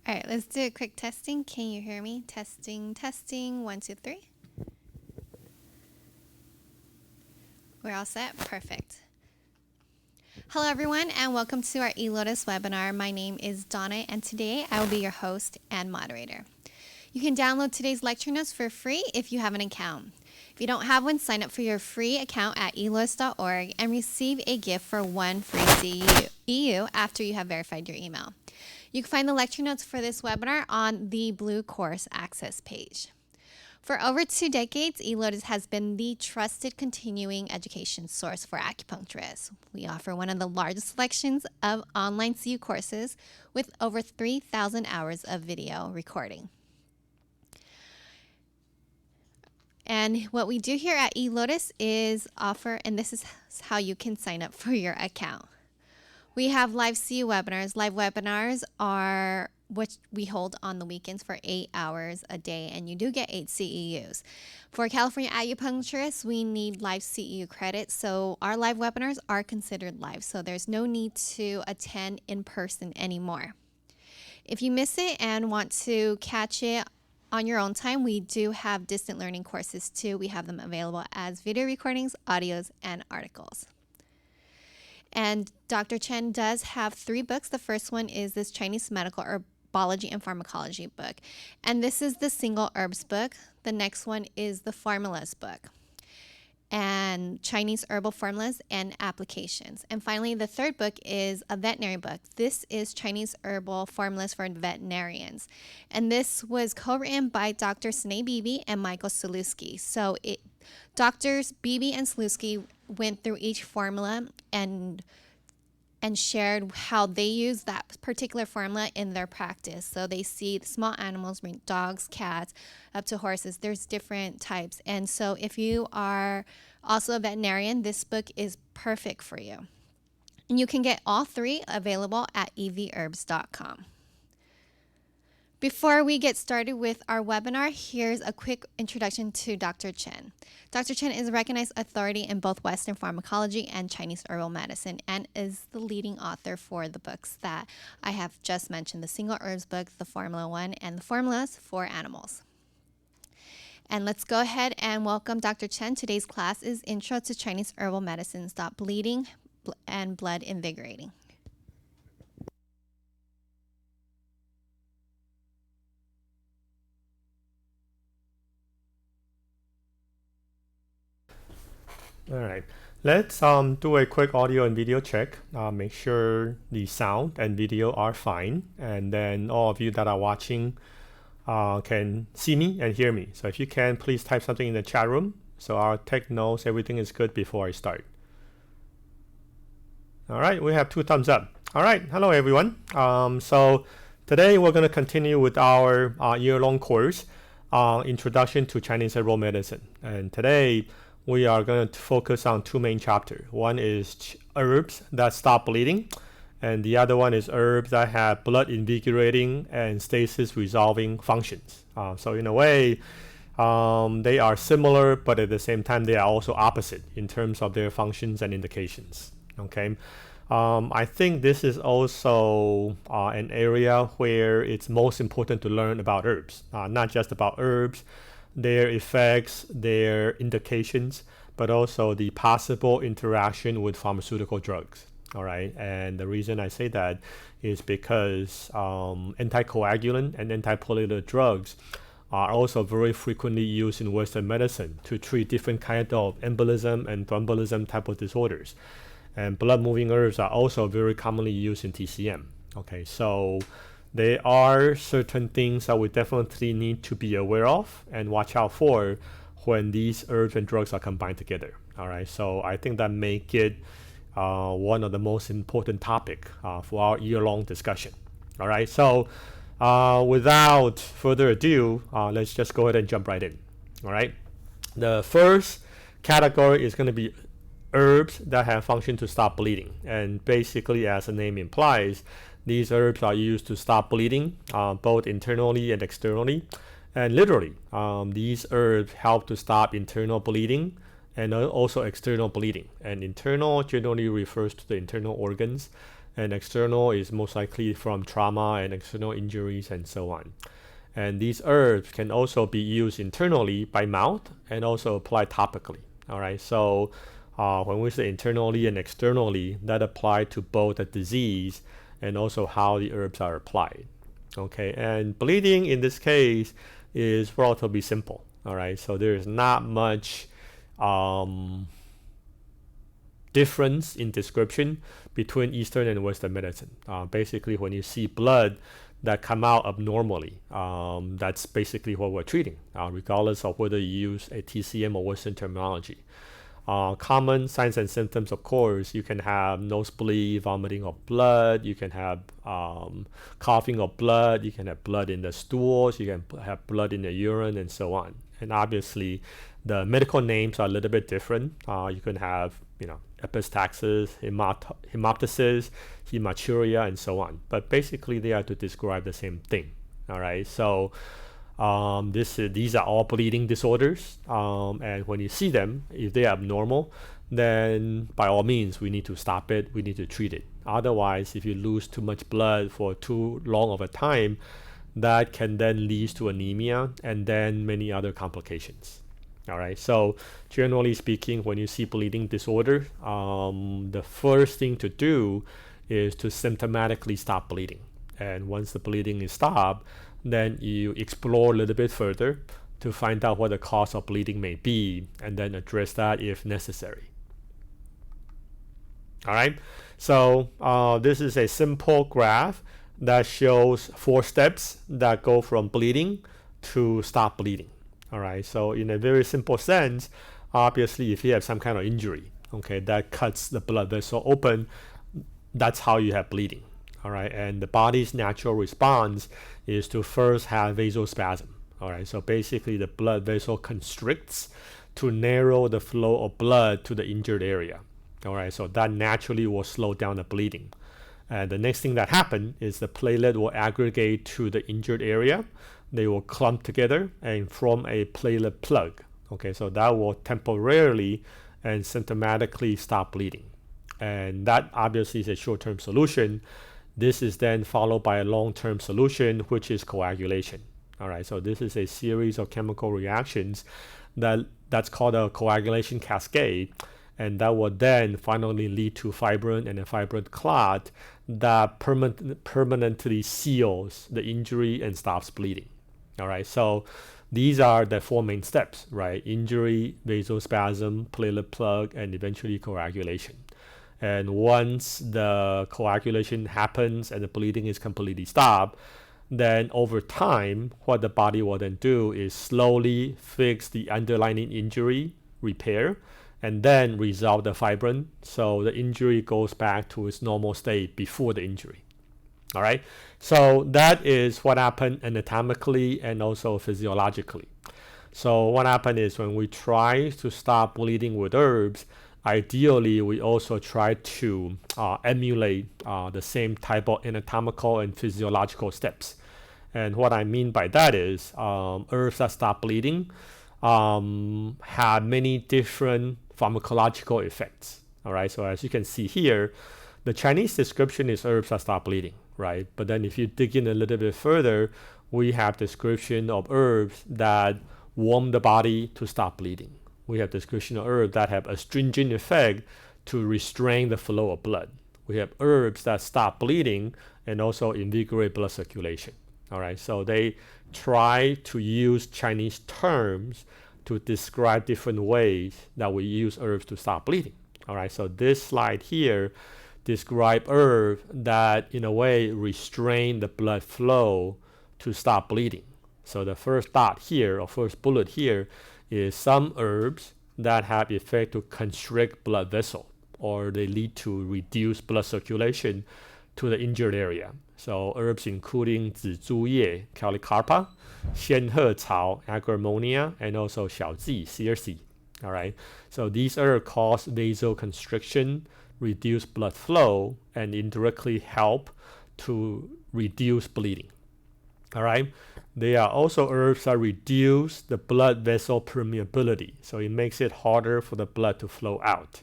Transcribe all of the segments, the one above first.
All right, let's do a quick testing. Can you hear me? Testing, testing, 1, 2, 3. We're all set? Perfect. Hello everyone and welcome to our eLotus webinar. My name is Donna and today I will be your host and moderator. You can download today's lecture notes for free if you have an account. If you don't have one, sign up for your free account at eLotus.org and receive a gift for one free CEU after you have verified your email. You can find the lecture notes for this webinar on the Blue Course Access page. For over 2 decades, eLotus has been the trusted continuing education source for acupuncturists. We offer one of the largest selections of online CEU courses with over 3,000 hours of video recording. And what we do here at eLotus is offer, and this is how you can sign up for your account. We have live CEU webinars. Live webinars are what we hold on the weekends for 8 hours a day, and you do get 8 CEUs. For California acupuncturists, we need live CEU credits, so our live webinars are considered live, so there's no need to attend in person anymore. If you miss it and want to catch it on your own time, we do have distant learning courses too. We have them available as video recordings, audios, and articles. And Dr. Chen does have 3 books. The first one is this Chinese medical herbology and pharmacology book. And this is the single herbs book. The next one is the formulas book and Chinese herbal formulas and applications. And finally, the third book is a veterinary book. This is Chinese herbal formulas for veterinarians. And this was co-written by Dr. Sine Beebe and Michael Saluski. So Doctors Beebe and Saluski went through each formula and shared how they use that particular formula in their practice. So they see the small animals, dogs, cats, up to horses. There's different types. And so if you are also a veterinarian, this book is perfect for you. And you can get all 3 available at evherbs.com. Before we get started with our webinar, here's a quick introduction to Dr. Chen. Dr. Chen is a recognized authority in both Western pharmacology and Chinese herbal medicine and is the leading author for the books that I have just mentioned, the single herbs book, the formula one, and the formulas for animals. And let's go ahead and welcome Dr. Chen. Today's class is Intro to Chinese Herbal Medicine, Stop Bleeding, and Blood-Invigorating. All right, let's do a quick audio and video check. Make sure the sound and video are fine, and then all of you that are watching can see me and hear me. So if you can, please type something in the chat room so I'll take notes everything is good before I start. All right, we have 2 thumbs up. All right, hello everyone. So today we're going to continue with our year-long course, Introduction to Chinese Herbal Medicine. And today we are going to focus on 2 main chapters. One is herbs that stop bleeding, and the other one is herbs that have blood-invigorating and stasis-resolving functions. So in a way, they are similar, but at the same time, they are also opposite in terms of their functions and indications. Okay, I think this is also an area where it's most important to learn about herbs, not just about herbs, their effects, their indications, but also the possible interaction with pharmaceutical drugs. All right, and the reason I say that is because anticoagulant and antiplatelet drugs are also very frequently used in Western medicine to treat different kinds of embolism and thrombolism type of disorders. And blood-moving herbs are also very commonly used in TCM. Okay, so there are certain things that we definitely need to be aware of and watch out for when these herbs and drugs are combined together. All right, so I think that make it one of the most important topic for our year-long discussion. All right, so without further ado, let's just go ahead and jump right in. All right, the first category is going to be herbs that have function to stop bleeding, and basically, as the name implies, these herbs are used to stop bleeding, both internally and externally. And literally, these herbs help to stop internal bleeding and also external bleeding. And internal generally refers to the internal organs, and external is most likely from trauma and external injuries and so on. And these herbs can also be used internally by mouth and also applied topically. All right, so when we say internally and externally, that apply to both the disease and also how the herbs are applied. Okay, and bleeding in this case is relatively simple. All right, so there's not much difference in description between Eastern and Western medicine. Basically, when you see blood that come out abnormally, that's basically what we're treating, regardless of whether you use a TCM or Western terminology. Common signs and symptoms, of course, you can have nosebleed, vomiting of blood, you can have coughing of blood, you can have blood in the stools, you can have blood in the urine, and so on. And obviously, the medical names are a little bit different. You can have, epistaxis, hemoptysis, hematuria, and so on. But basically, they are to describe the same thing. All right, so these are all bleeding disorders, and when you see them, if they are abnormal, then by all means we need to stop it, we need to treat it. Otherwise, if you lose too much blood for too long of a time, that can then lead to anemia and then many other complications. All right, so generally speaking, when you see bleeding disorder, the first thing to do is to symptomatically stop bleeding. And once the bleeding is stopped, then you explore a little bit further to find out what the cause of bleeding may be and then address that if necessary. All right, so this is a simple graph that shows 4 steps that go from bleeding to stop bleeding. All right, so in a very simple sense, obviously if you have some kind of injury, okay, that cuts the blood vessel open, that's how you have bleeding. All right, and the body's natural response is to first have vasospasm. All right, so basically the blood vessel constricts to narrow the flow of blood to the injured area. All right, so that naturally will slow down the bleeding. And the next thing that happens is the platelet will aggregate to the injured area. They will clump together and form a platelet plug. Okay, so that will temporarily and symptomatically stop bleeding. And that obviously is a short-term solution. This is then followed by a long-term solution, which is coagulation. All right, so this is a series of chemical reactions that's called a coagulation cascade, and that will then finally lead to fibrin and a fibrin clot that permanently seals the injury and stops bleeding. All right, so these are the 4 main steps, right? Injury, vasospasm, platelet plug, and eventually coagulation. And once the coagulation happens and the bleeding is completely stopped, then over time, what the body will then do is slowly fix the underlying injury, repair, and then resolve the fibrin so the injury goes back to its normal state before the injury. All right, so that is what happened anatomically and also physiologically. So what happened is when we try to stop bleeding with herbs, ideally we also try to emulate the same type of anatomical and physiological steps. And what I mean by that is herbs that stop bleeding have many different pharmacological effects. All right, so as you can see here, the Chinese description is herbs that stop bleeding, right? But then if you dig in a little bit further, we have description of herbs that warm the body to stop bleeding. We have description of herbs that have astringent effect to restrain the flow of blood. We have herbs that stop bleeding and also invigorate blood circulation. All right, so they try to use Chinese terms to describe different ways that we use herbs to stop bleeding. All right, so this slide here describe herbs that in a way restrain the blood flow to stop bleeding. So the first dot here, or first bullet here, is some herbs that have effect to constrict blood vessel, or they lead to reduced blood circulation to the injured area. So herbs including 紫珠叶 Caulicarpa, 仙鹤草 Agramonia, and also 小蓟 Circe. All right, so these herbs cause vasoconstriction, reduce blood flow, and indirectly help to reduce bleeding. All right, they are also herbs that reduce the blood vessel permeability, so it makes it harder for the blood to flow out.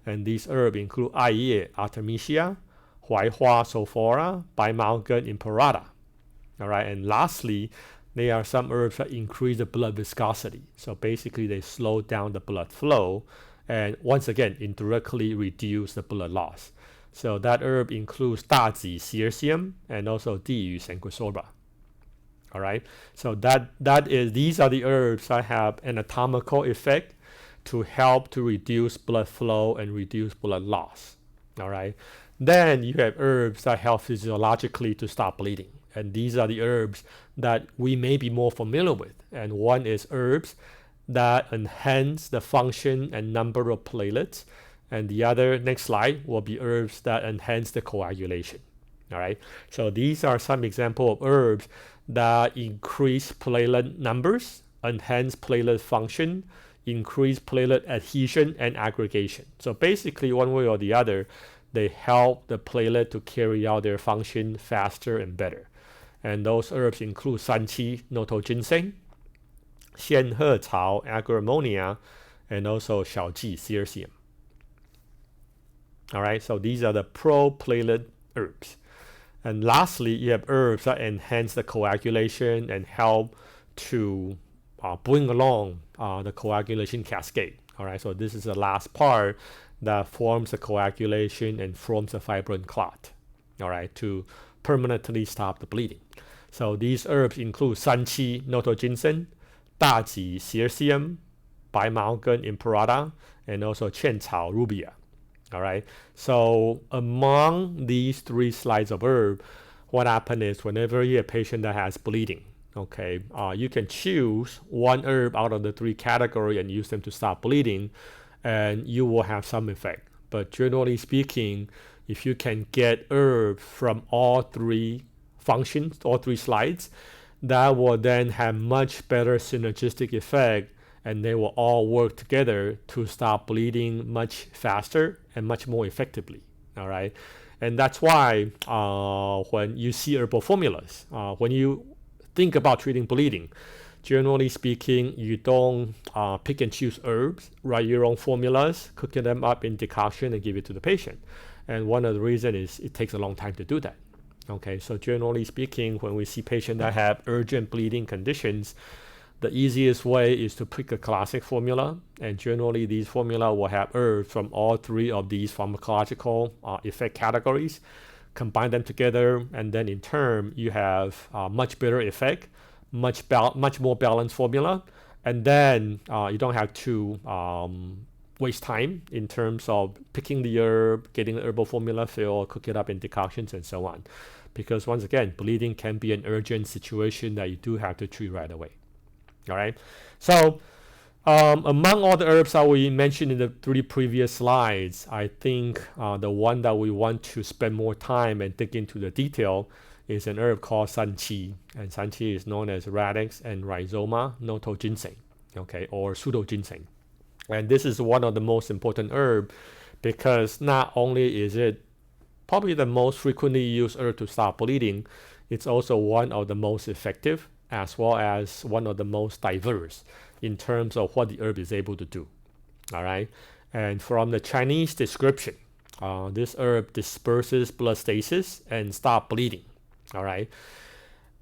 And these herbs include 艾叶 Artemisia, Hanwha sulphora, Baimalgan imperator. All right, and lastly, there are some herbs that increase the blood viscosity. So basically, they slow down the blood flow, and once again, indirectly reduce the blood loss. So that herb includes 大戟 Searsium and also 地榆 Sanguisoba. All right, so these are the herbs that have an anatomical effect to help to reduce blood flow and reduce blood loss. All right, then you have herbs that help physiologically to stop bleeding. And these are the herbs that we may be more familiar with. And one is herbs that enhance the function and number of platelets. And the other, next slide, will be herbs that enhance the coagulation. All right. So these are some examples of herbs that increase platelet numbers, enhance platelet function, increase platelet adhesion and aggregation. So basically, one way or the other, they help the platelet to carry out their function faster and better. And those herbs include Sanqi, noto ginseng, Xianhe cao, agromonia, and also Xiaoji, Searsium. All right, so these are the pro-platelet herbs. And lastly, you have herbs that enhance the coagulation and help to bring along the coagulation cascade. All right, so this is the last part that forms the coagulation and forms a fibrin clot. All right, to permanently stop the bleeding. So these herbs include Sanqi, noto ginseng, 大戟 Searsium, Baimalgan imperator, and also Chen cao rubia. All right. So among these three slides of herb, what happens is whenever you have a patient that has bleeding, okay, you can choose one herb out of the three categories and use them to stop bleeding, and you will have some effect. But generally speaking, if you can get herbs from all three functions, all three slides, that will then have much better synergistic effect, and they will all work together to stop bleeding much faster and much more effectively. All right, and that's why when you see herbal formulas, when you think about treating bleeding, generally speaking, you don't pick and choose herbs, write your own formulas, cook them up in decoction, and give it to the patient. And one of the reasons is it takes a long time to do that. Okay, so generally speaking, when we see patients that have urgent bleeding conditions, the easiest way is to pick a classic formula, and generally these formula will have herbs from all three of these pharmacological effect categories. Combine them together, and then in turn you have much better effect, much more balanced formula, and then you don't have to waste time in terms of picking the herb, getting the herbal formula filled, cook it up in decoctions, and so on. Because once again, bleeding can be an urgent situation that you do have to treat right away. All right. So among all the herbs that we mentioned in the three previous slides, I think the one that we want to spend more time and dig into the detail is an herb called Sanqi. And Sanqi is known as Radix and Rhizoma noto ginseng, okay, or pseudo ginseng. And this is one of the most important herbs because not only is it probably the most frequently used herb to stop bleeding, it's also one of the most effective as well as one of the most diverse in terms of what the herb is able to do. All right. And from the Chinese description, this herb disperses blood stasis and stop bleeding. All right.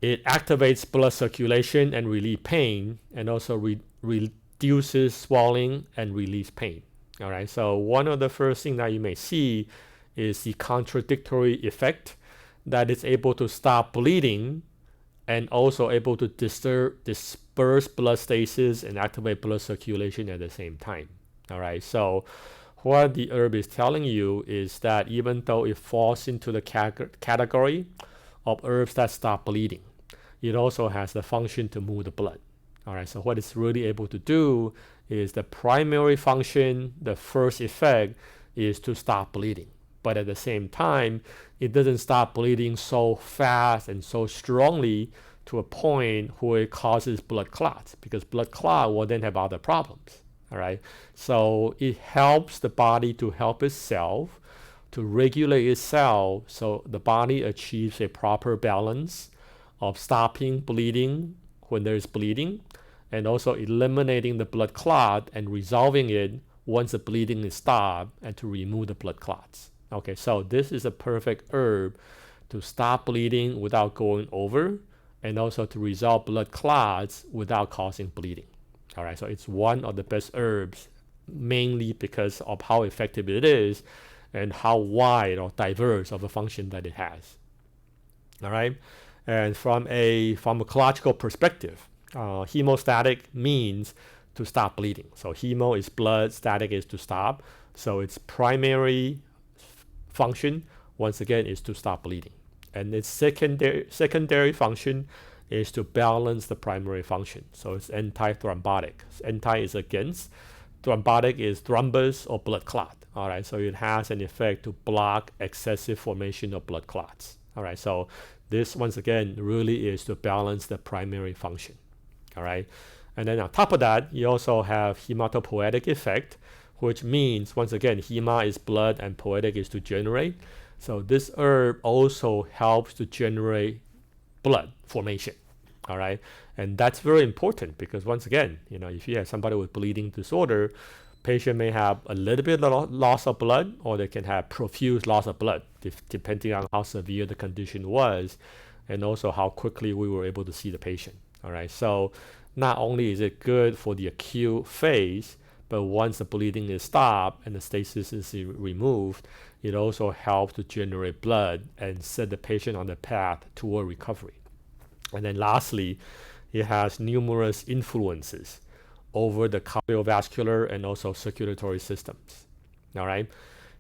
It activates blood circulation and relieves pain, and also reduces swelling and relieves pain. All right. So one of the first things that you may see is the contradictory effect that it's able to stop bleeding and also able to disperse blood stasis and activate blood circulation at the same time. All right. So what the herb is telling you is that even though it falls into the category of herbs that stop bleeding, it also has the function to move the blood. All right. So what it's really able to do is the primary function, the first effect is to stop bleeding. But at the same time, it doesn't stop bleeding so fast and so strongly to a point where it causes blood clots, because blood clot will then have other problems. All right. So it helps the body to help itself, to regulate itself, so the body achieves a proper balance of stopping bleeding when there is bleeding, and also eliminating the blood clot and resolving it once the bleeding is stopped, and to remove the blood clots. Okay, so this is a perfect herb to stop bleeding without going over, and also to resolve blood clots without causing bleeding. All right, so it's one of the best herbs, mainly because of how effective it is and how wide or diverse of a function that it has. All right, and from a pharmacological perspective, hemostatic means to stop bleeding. So hemo is blood, static is to stop. So its primary function, once again, is to stop bleeding. And its secondary function is to balance the primary function. So it's anti-thrombotic. Anti is against. Thrombotic is thrombus or blood clot. All right, so it has an effect to block excessive formation of blood clots. All right, so this, once again, really is to balance the primary function. All right, and then on top of that, you also have hematopoietic effect, which means, once again, hema is blood and poietic is to generate. So this herb also helps to generate blood formation. All right, and that's very important because, once again, if you have somebody with bleeding disorder, patient may have a little bit of loss of blood, or they can have profuse loss of blood, depending on how severe the condition was, and also how quickly we were able to see the patient. All right, so not only is it good for the acute phase, but once the bleeding is stopped and the stasis is removed, it also helps to generate blood and set the patient on the path toward recovery. And then lastly, it has numerous influences over the cardiovascular and also circulatory systems. All right.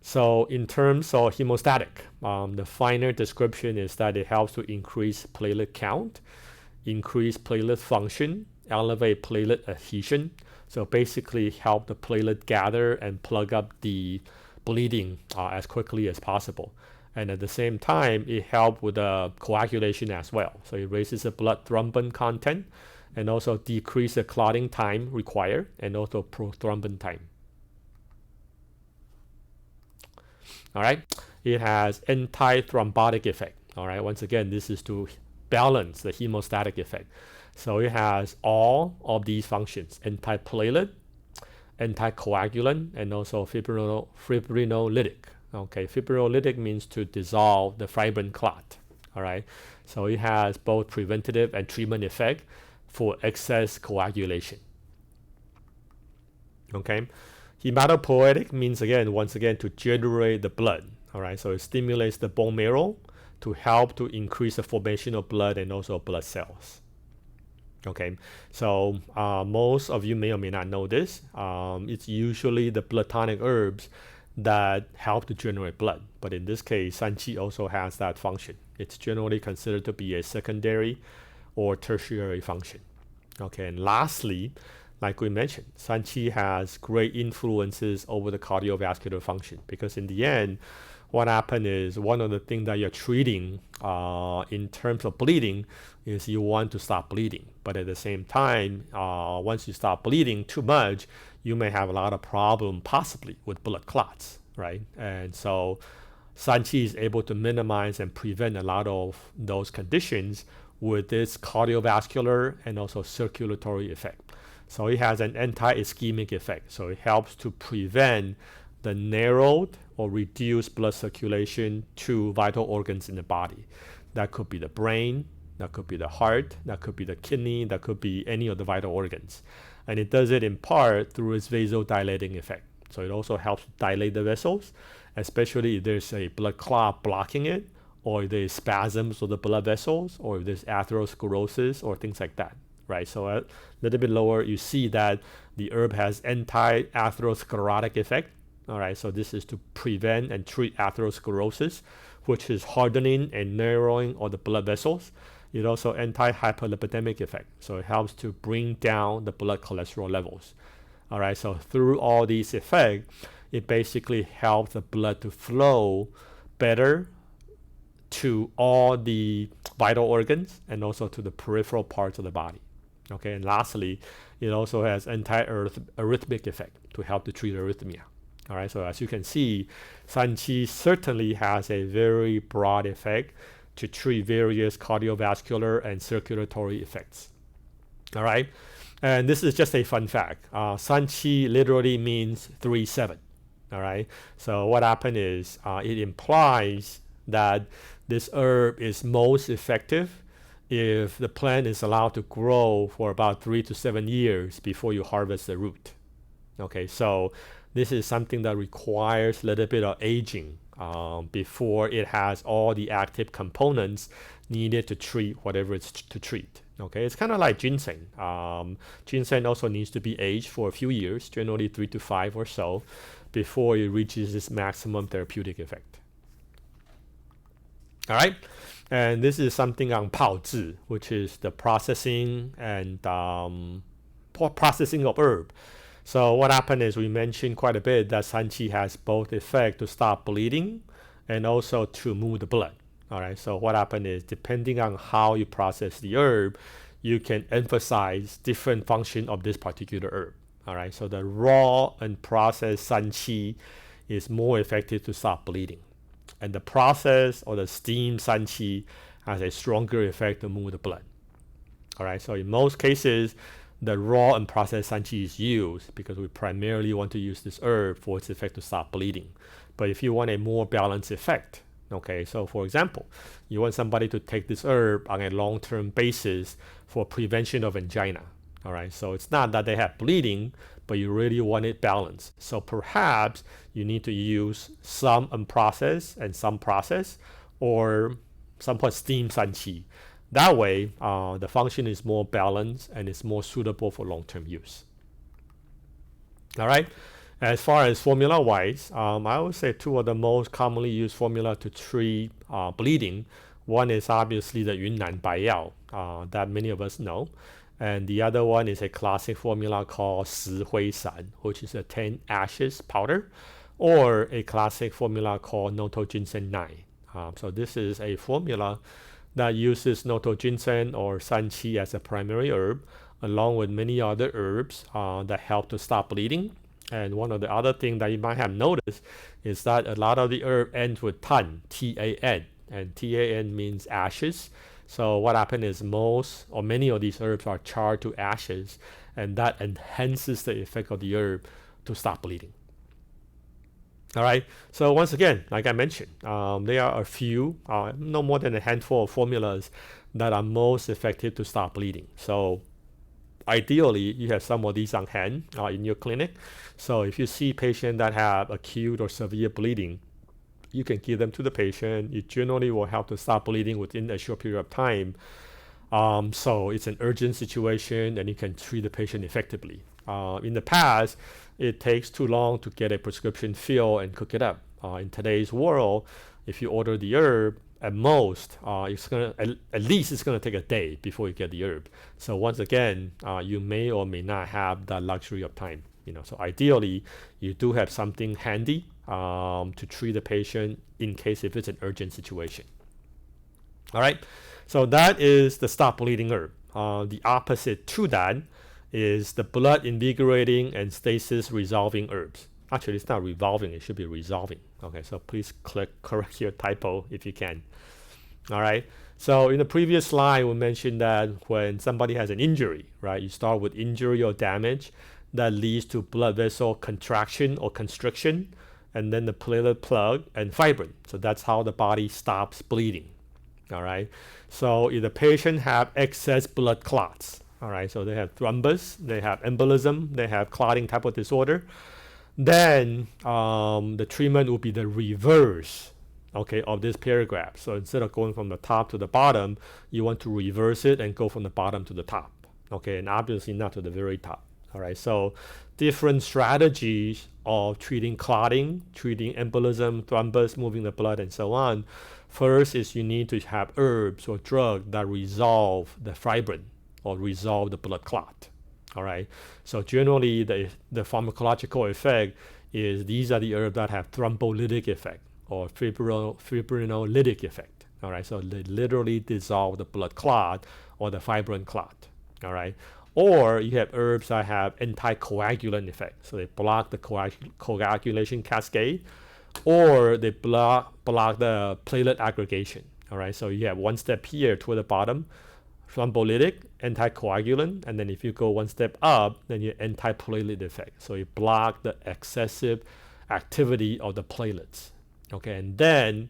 So in terms of hemostatic, the finer description is that it helps to increase platelet count, increase platelet function, elevate platelet adhesion. So basically help the platelet gather and plug up the bleeding as quickly as possible. And at the same time, it helps with coagulation as well. So it raises the blood thrombin content and also decrease the clotting time required and also prothrombin time. All right. It has anti-thrombotic effect. All right. Once again, this is to balance the hemostatic effect. So it has all of these functions: antiplatelet, anticoagulant, and also fibrinolytic. Okay, fibrinolytic means to dissolve the fibrin clot. All right, so it has both preventative and treatment effect for excess coagulation. Okay, hematopoietic means, once again, to generate the blood. All right, so it stimulates the bone marrow to help to increase the formation of blood and also blood cells. Okay, so most of you may or may not know this. It's usually the blood tonic herbs that help to generate blood. But in this case, Sanqi also has that function. It's generally considered to be a secondary or tertiary function. Okay, and lastly, like we mentioned, Sanqi has great influences over the cardiovascular function, because in the end, what happened is, one of the things that you're treating in terms of bleeding is you want to stop bleeding. But at the same time, once you stop bleeding too much, you may have a lot of problem possibly with blood clots, right? And so Sanqi is able to minimize and prevent a lot of those conditions with its cardiovascular and also circulatory effect. So it has an anti-ischemic effect. So it helps to prevent the narrowed or reduced blood circulation to vital organs in the body. That could be the brain, that could be the heart, that could be the kidney, that could be any of the vital organs. And it does it in part through its vasodilating effect. So it also helps dilate the vessels, especially if there's a blood clot blocking it, or if there's spasms of the blood vessels, or if there's atherosclerosis or things like that, right? So a little bit lower, you see that the herb has anti-atherosclerotic effect. All right, so this is to prevent and treat atherosclerosis, which is hardening and narrowing of the blood vessels. It also anti-hyperlipidemic effect, so it helps to bring down the blood cholesterol levels. All right, so through all these effects, it basically helps the blood to flow better to all the vital organs and also to the peripheral parts of the body. Okay, and lastly, it also has anti-arrhythmic effect to help to treat arrhythmia. All right, so as you can see, Sanqi certainly has a very broad effect to treat various cardiovascular and circulatory effects. All right, and this is just a fun fact. Sanqi literally means 3-7. All right. So what happened is it implies that this herb is most effective if the plant is allowed to grow for about 3 to 7 years before you harvest the root. Okay, so this is something that requires a little bit of aging before it has all the active components needed to treat whatever it's to treat. Okay, it's kind of like ginseng. Ginseng also needs to be aged for a few years, generally 3 to 5 or so, before it reaches its maximum therapeutic effect. All right, and this is something on 泡制, which is the processing and processing of herb. So what happened is we mentioned quite a bit that Sanqi has both effect to stop bleeding and also to move the blood. All right, so what happened is depending on how you process the herb, you can emphasize different function of this particular herb. All right, so the raw and processed Sanqi is more effective to stop bleeding. And the process or the steam Sanqi has a stronger effect to move the blood. All right, so in most cases, the raw and processed Sanqi is used because we primarily want to use this herb for its effect to stop bleeding. But if you want a more balanced effect, okay, so for example, you want somebody to take this herb on a long-term basis for prevention of angina. All right, so it's not that they have bleeding, but you really want it balanced. So perhaps you need to use some unprocessed and some processed, or somewhat steam Sanqi. That way, the function is more balanced and it's more suitable for long-term use. All right. As far as formula-wise, I would say two of the most commonly used formula to treat bleeding. One is obviously the Yunnan Baiyao that many of us know. And the other one is a classic formula called Si Hui San, which is a 10 ashes powder, or a classic formula called Noto Ginseng 9. So this is a formula that uses Noto Ginseng or Sanqi as a primary herb, along with many other herbs that help to stop bleeding. And one of the other things that you might have noticed is that a lot of the herb ends with tan, T-A-N, and T-A-N means ashes. So what happens is most or many of these herbs are charred to ashes, and that enhances the effect of the herb to stop bleeding. All right, so once again, like I mentioned, there are a few, no more than a handful of formulas that are most effective to stop bleeding. So ideally, you have some of these on hand in your clinic. So if you see patients that have acute or severe bleeding, you can give them to the patient. It generally will help to stop bleeding within a short period of time. So it's an urgent situation and you can treat the patient effectively. In the past, it takes too long to get a prescription filled and cook it up. In today's world, if you order the herb, at most, at least it's gonna take a day before you get the herb. So once again, you may or may not have that luxury of time. So ideally, you do have something handy to treat the patient in case if it's an urgent situation. All right, so that is the stop bleeding herb. The opposite to that is the blood-invigorating and stasis-resolving herbs. Actually, it's not revolving, it should be resolving. Okay, so please correct your typo if you can. All right, so in the previous slide, we mentioned that when somebody has an injury, right, you start with injury or damage that leads to blood vessel contraction or constriction, and then the platelet plug and fibrin. So that's how the body stops bleeding. All right, so if the patient have excess blood clots, all right, so they have thrombus, they have embolism, they have clotting type of disorder, then the treatment will be the reverse, okay, of this paragraph. So instead of going from the top to the bottom, you want to reverse it and go from the bottom to the top, okay, and obviously not to the very top. All right, so different strategies of treating clotting, treating embolism, thrombus, moving the blood, and so on. First is you need to have herbs or drugs that resolve the fibrin or resolve the blood clot. All right, so generally the pharmacological effect is these are the herbs that have thrombolytic effect or fibrinolytic effect. All right, so they literally dissolve the blood clot or the fibrin clot. All right, or you have herbs that have anticoagulant effect, so they block the coagulation cascade, or they block the platelet aggregation. All right, so you have one step here toward the bottom, thrombolytic, anticoagulant, and then if you go one step up, then you antiplatelet effect. So you block the excessive activity of the platelets. Okay, and then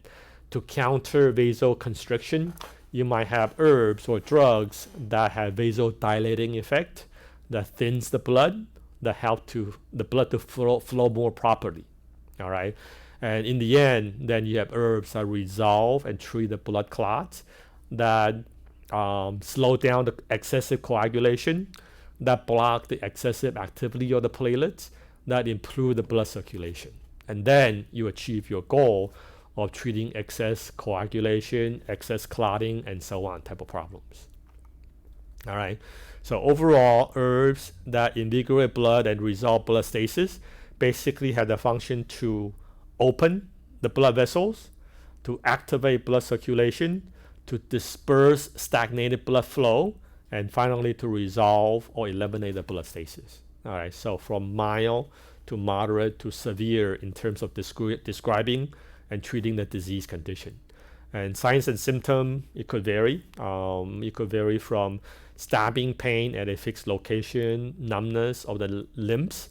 to counter vasoconstriction, you might have herbs or drugs that have vasodilating effect, that thins the blood, that help to the blood to flow more properly. All right, and in the end, then you have herbs that resolve and treat the blood clots, that slow down the excessive coagulation, that block the excessive activity of the platelets, that improve the blood circulation. And then you achieve your goal of treating excess coagulation, excess clotting, and so on type of problems. All right. So overall, herbs that invigorate blood and resolve blood stasis basically have the function to open the blood vessels, to activate blood circulation, to disperse stagnated blood flow, and finally to resolve or eliminate the blood stasis. All right. So from mild to moderate to severe in terms of describing and treating the disease condition. And signs and symptoms, it could vary. It could vary from stabbing pain at a fixed location, numbness of the limbs,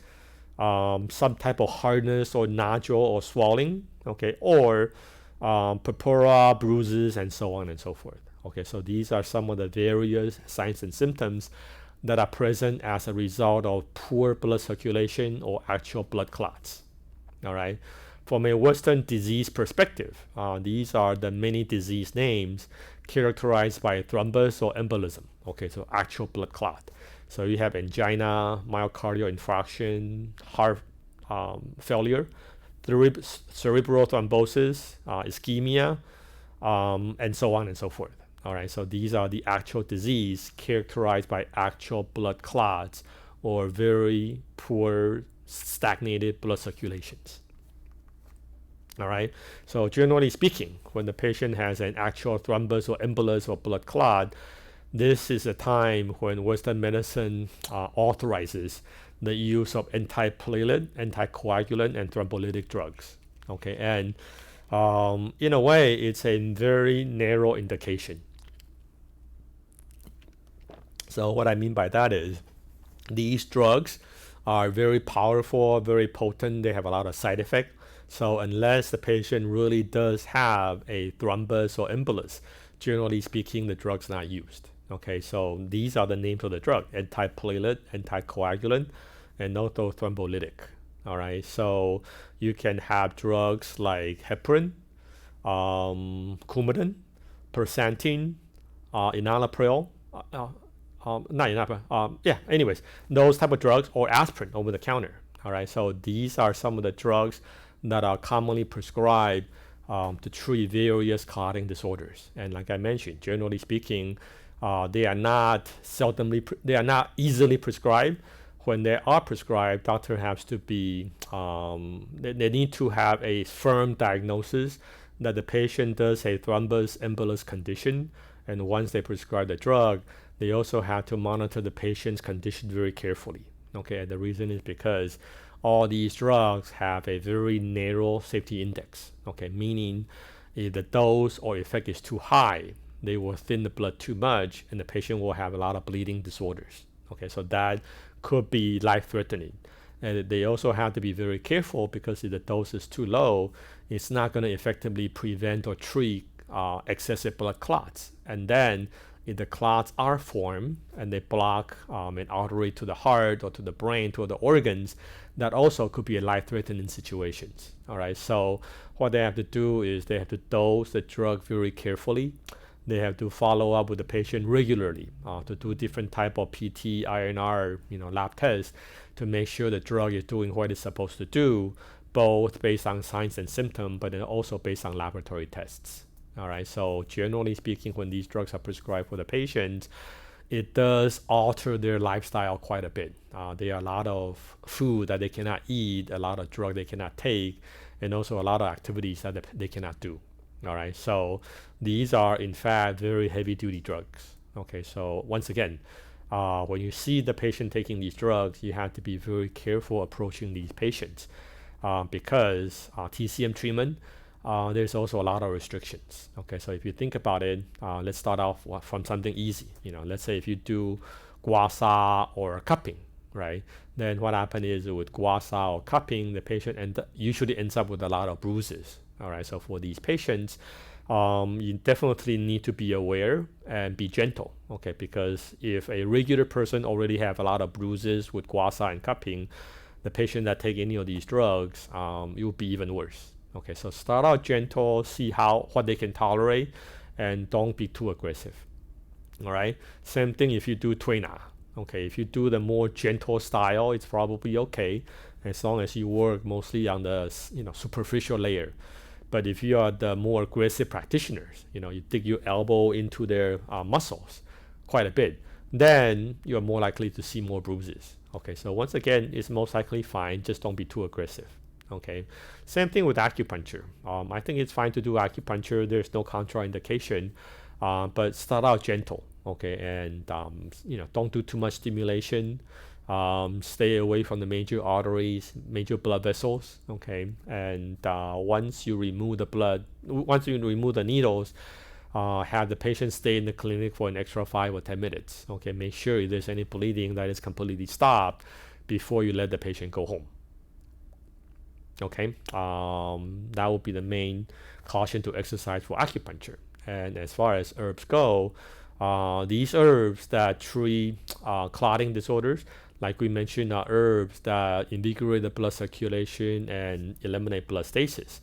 some type of hardness or nodule or swelling, okay, or purpura, bruises, and so on and so forth. Okay, so these are some of the various signs and symptoms that are present as a result of poor blood circulation or actual blood clots. All right. From a Western disease perspective, these are the many disease names characterized by thrombus or embolism. Okay, so actual blood clot. So you have angina, myocardial infarction, heart failure, cerebral thrombosis, ischemia, and so on and so forth. All right, so these are the actual disease characterized by actual blood clots or very poor stagnated blood circulations. All right, so generally speaking, when the patient has an actual thrombus or embolus or blood clot, this is a time when Western medicine authorizes the use of antiplatelet, anticoagulant, and thrombolytic drugs. Okay, and in a way, it's a very narrow indication. So what I mean by that is these drugs are very powerful, very potent. They have a lot of side effects. So unless the patient really does have a thrombus or embolus, generally speaking, the drug's not used. Okay, so these are the names of the drug: antiplatelet, anticoagulant, and also thrombolytic. All right, so you can have drugs like heparin, Coumadin, Persantin, enalapril, not enalapril, anyways, those type of drugs, or aspirin over the counter. All right, so these are some of the drugs that are commonly prescribed to treat various clotting disorders. And like I mentioned, generally speaking, they are not easily prescribed. When they are prescribed, doctor has to be, they need to have a firm diagnosis that the patient does a thrombus embolus condition. And once they prescribe the drug, they also have to monitor the patient's condition very carefully. Okay, and the reason is because all these drugs have a very narrow safety index. Okay, meaning if the dose or effect is too high, they will thin the blood too much, and the patient will have a lot of bleeding disorders. Okay, so that could be life-threatening. And they also have to be very careful because if the dose is too low, it's not going to effectively prevent or treat excessive blood clots. And then if the clots are formed and they block an artery to the heart or to the brain, to the organs, that also could be a life-threatening situations. All right, so what they have to do is they have to dose the drug very carefully. They have to follow up with the patient regularly to do different type of PT, INR, lab tests to make sure the drug is doing what it's supposed to do, both based on signs and symptoms, but then also based on laboratory tests. All right, so generally speaking, when these drugs are prescribed for the patients, it does alter their lifestyle quite a bit. There are a lot of food that they cannot eat, a lot of drug they cannot take, and also a lot of activities that they cannot do. All right, so these are in fact very heavy-duty drugs. Okay, so once again, when you see the patient taking these drugs, you have to be very careful approaching these patients because TCM treatment, there's also a lot of restrictions. Okay, so if you think about it, let's start off from something easy. Let's say if you do gua sha or cupping, right? Then what happens is with gua sha or cupping, the patient usually ends up with a lot of bruises. All right, so for these patients, you definitely need to be aware and be gentle, okay? Because if a regular person already have a lot of bruises with gua sha and cupping, the patient that take any of these drugs, it will be even worse. Okay, so start out gentle, see what they can tolerate, and don't be too aggressive. All right. Same thing if you do tuina. Okay, if you do the more gentle style, it's probably okay, as long as you work mostly on the superficial layer. But if you are the more aggressive practitioners, you dig your elbow into their muscles quite a bit, then you're more likely to see more bruises. Okay, so once again, it's most likely fine. Just don't be too aggressive. Okay, same thing with acupuncture. I think it's fine to do acupuncture. There's no contraindication, but start out gentle. Okay, and don't do too much stimulation. Stay away from the major arteries, major blood vessels. Okay, and once you remove the needles, have the patient stay in the clinic for an extra 5 or 10 minutes. Okay, make sure if there's any bleeding that is completely stopped before you let the patient go home. Okay, that would be the main caution to exercise for acupuncture. And as far as herbs go, these herbs that treat clotting disorders, like we mentioned, are herbs that invigorate the blood circulation and eliminate blood stasis.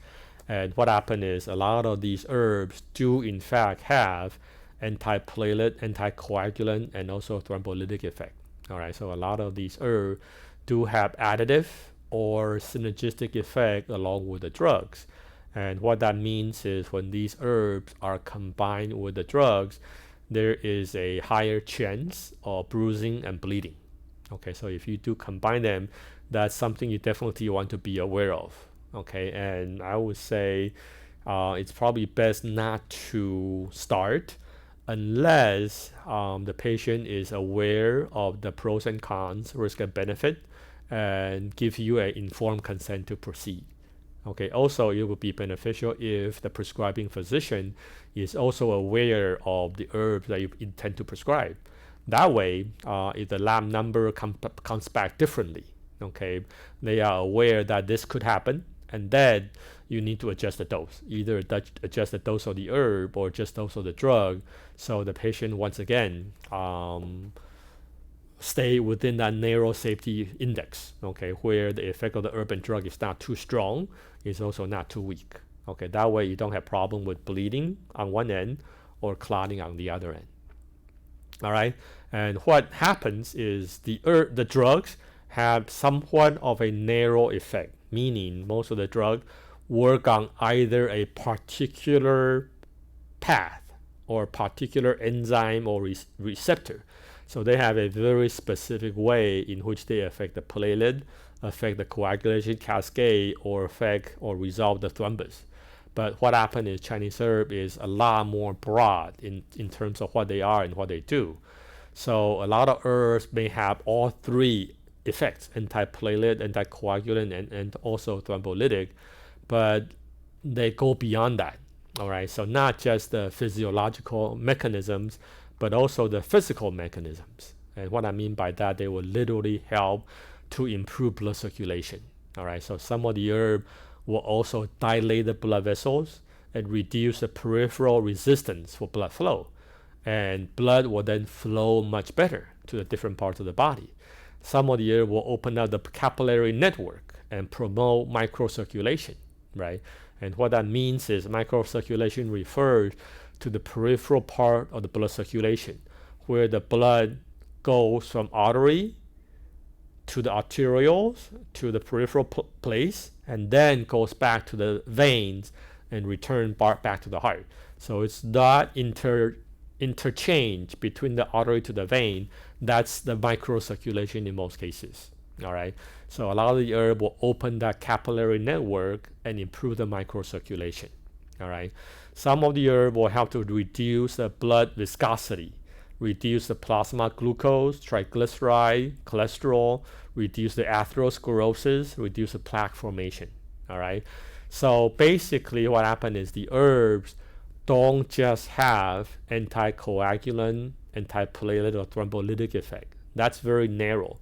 And what happens is a lot of these herbs do in fact have antiplatelet, anticoagulant, and also thrombolytic effect. All right, so a lot of these herbs do have additive or synergistic effect along with the drugs. And what that means is when these herbs are combined with the drugs, there is a higher chance of bruising and bleeding. Okay, so if you do combine them, that's something you definitely want to be aware of. Okay, and I would say it's probably best not to start unless the patient is aware of the pros and cons, risk and benefit, and give you an informed consent to proceed. Okay, also it would be beneficial if the prescribing physician is also aware of the herbs that you intend to prescribe. That way, if the lab number comes back differently, okay, they are aware that this could happen, and then you need to adjust the dose. Either adjust the dose of the herb or just dose of the drug, so the patient once again stay within that narrow safety index, okay, where the effect of the herb and drug is not too strong, it's also not too weak. Okay, that way you don't have problem with bleeding on one end or clotting on the other end. All right, and what happens is the drugs have somewhat of a narrow effect, meaning most of the drugs work on either a particular path or particular enzyme or receptor. So they have a very specific way in which they affect the platelet, affect the coagulation cascade, or affect or resolve the thrombus. But what happened is Chinese herb is a lot more broad in terms of what they are and what they do. So a lot of herbs may have all three effects, antiplatelet, anticoagulant, and also thrombolytic, but they go beyond that. All right, so not just the physiological mechanisms, but also the physical mechanisms. And what I mean by that, they will literally help to improve blood circulation. All right, so some of the herb will also dilate the blood vessels and reduce the peripheral resistance for blood flow. And blood will then flow much better to the different parts of the body. Some of the herb will open up the capillary network and promote microcirculation, right? And what that means is microcirculation refers to the peripheral part of the blood circulation, where the blood goes from artery to the arterioles to the peripheral place, and then goes back to the veins and return back to the heart. So it's not interchange between the artery to the vein. That's the microcirculation in most cases. All right. So a lot of the herb will open that capillary network and improve the microcirculation. All right. Some of the herb will help to reduce the blood viscosity, reduce the plasma glucose, triglyceride, cholesterol, reduce the atherosclerosis, reduce the plaque formation. All right. So basically what happened is the herbs don't just have anticoagulant, antiplatelet, or thrombolytic effect. That's very narrow.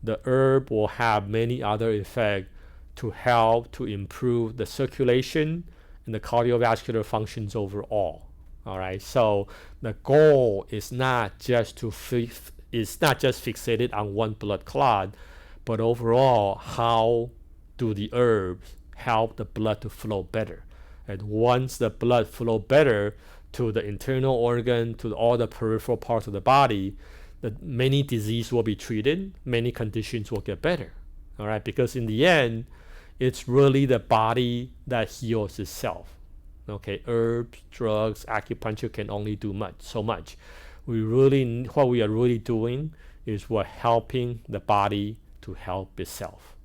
the herb will have many other effects to help to improve the circulation and the cardiovascular functions overall. All right, so the goal is not just fixated on one blood clot, but overall, how do the herbs help the blood to flow better? And once the blood flow better to the internal organ, to all the peripheral parts of the body, many diseases will be treated, many conditions will get better. All right, because in the end, it's really the body that heals itself. Okay, herbs, drugs, acupuncture can only do so much. What we are really doing is we're helping the body to help itself,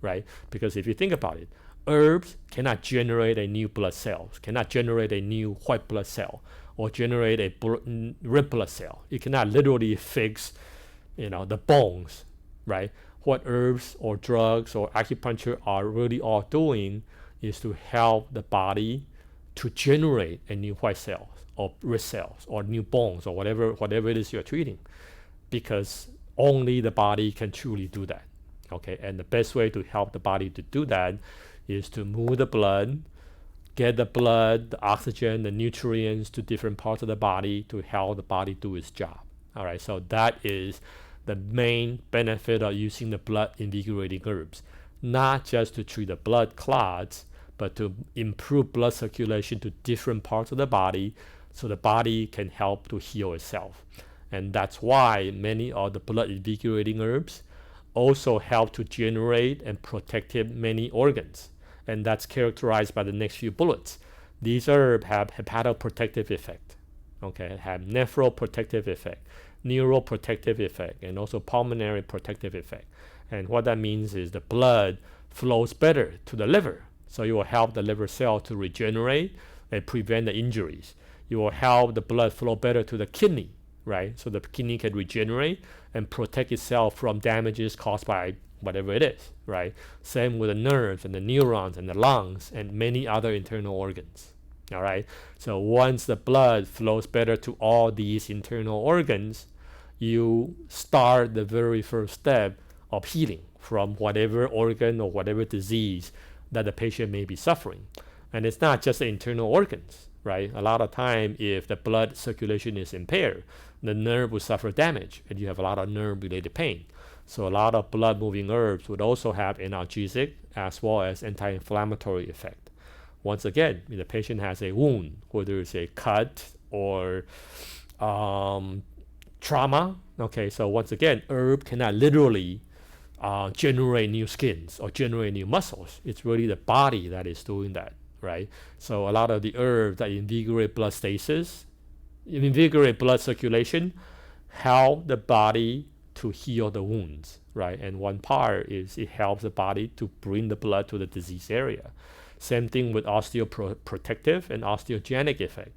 right? Because if you think about it, herbs cannot generate a new blood cell, cannot generate a new white blood cell, or generate a red blood cell. It cannot literally fix, the bones, right? What herbs or drugs or acupuncture are really all doing is to help the body to generate a new white cells or red cells or new bones or whatever it is you're treating, because only the body can truly do that. Okay, and the best way to help the body to do that is to move the blood, get the blood, the oxygen, the nutrients to different parts of the body to help the body do its job. All right, so that is the main benefit of using the blood-invigorating herbs, not just to treat the blood clots, but to improve blood circulation to different parts of the body so the body can help to heal itself. And that's why many of the blood-invigorating herbs also help to generate and protect many organs. And that's characterized by the next few bullets. These herbs have hepatoprotective effect, okay, have nephroprotective effect, neuroprotective effect, and also pulmonary protective effect. And what that means is the blood flows better to the liver. So it will help the liver cell to regenerate and prevent the injuries. It will help the blood flow better to the kidney, right? So the kidney can regenerate and protect itself from damages caused by whatever it is, right? Same with the nerves and the neurons and the lungs and many other internal organs. All right. So once the blood flows better to all these internal organs, you start the very first step of healing from whatever organ or whatever disease that the patient may be suffering. And it's not just the internal organs, right? A lot of time, if the blood circulation is impaired, the nerve will suffer damage and you have a lot of nerve-related pain. So a lot of blood-moving herbs would also have analgesic as well as anti-inflammatory effect. Once again, if the patient has a wound, whether it's a cut or trauma, okay, so once again, herb cannot literally generate new skins or generate new muscles. It's really the body that is doing that, right? So a lot of the herbs that invigorate blood stasis, invigorate blood circulation, help the body to heal the wounds, right? And one part is it helps the body to bring the blood to the disease area. Same thing with osteoprotective and osteogenic effect.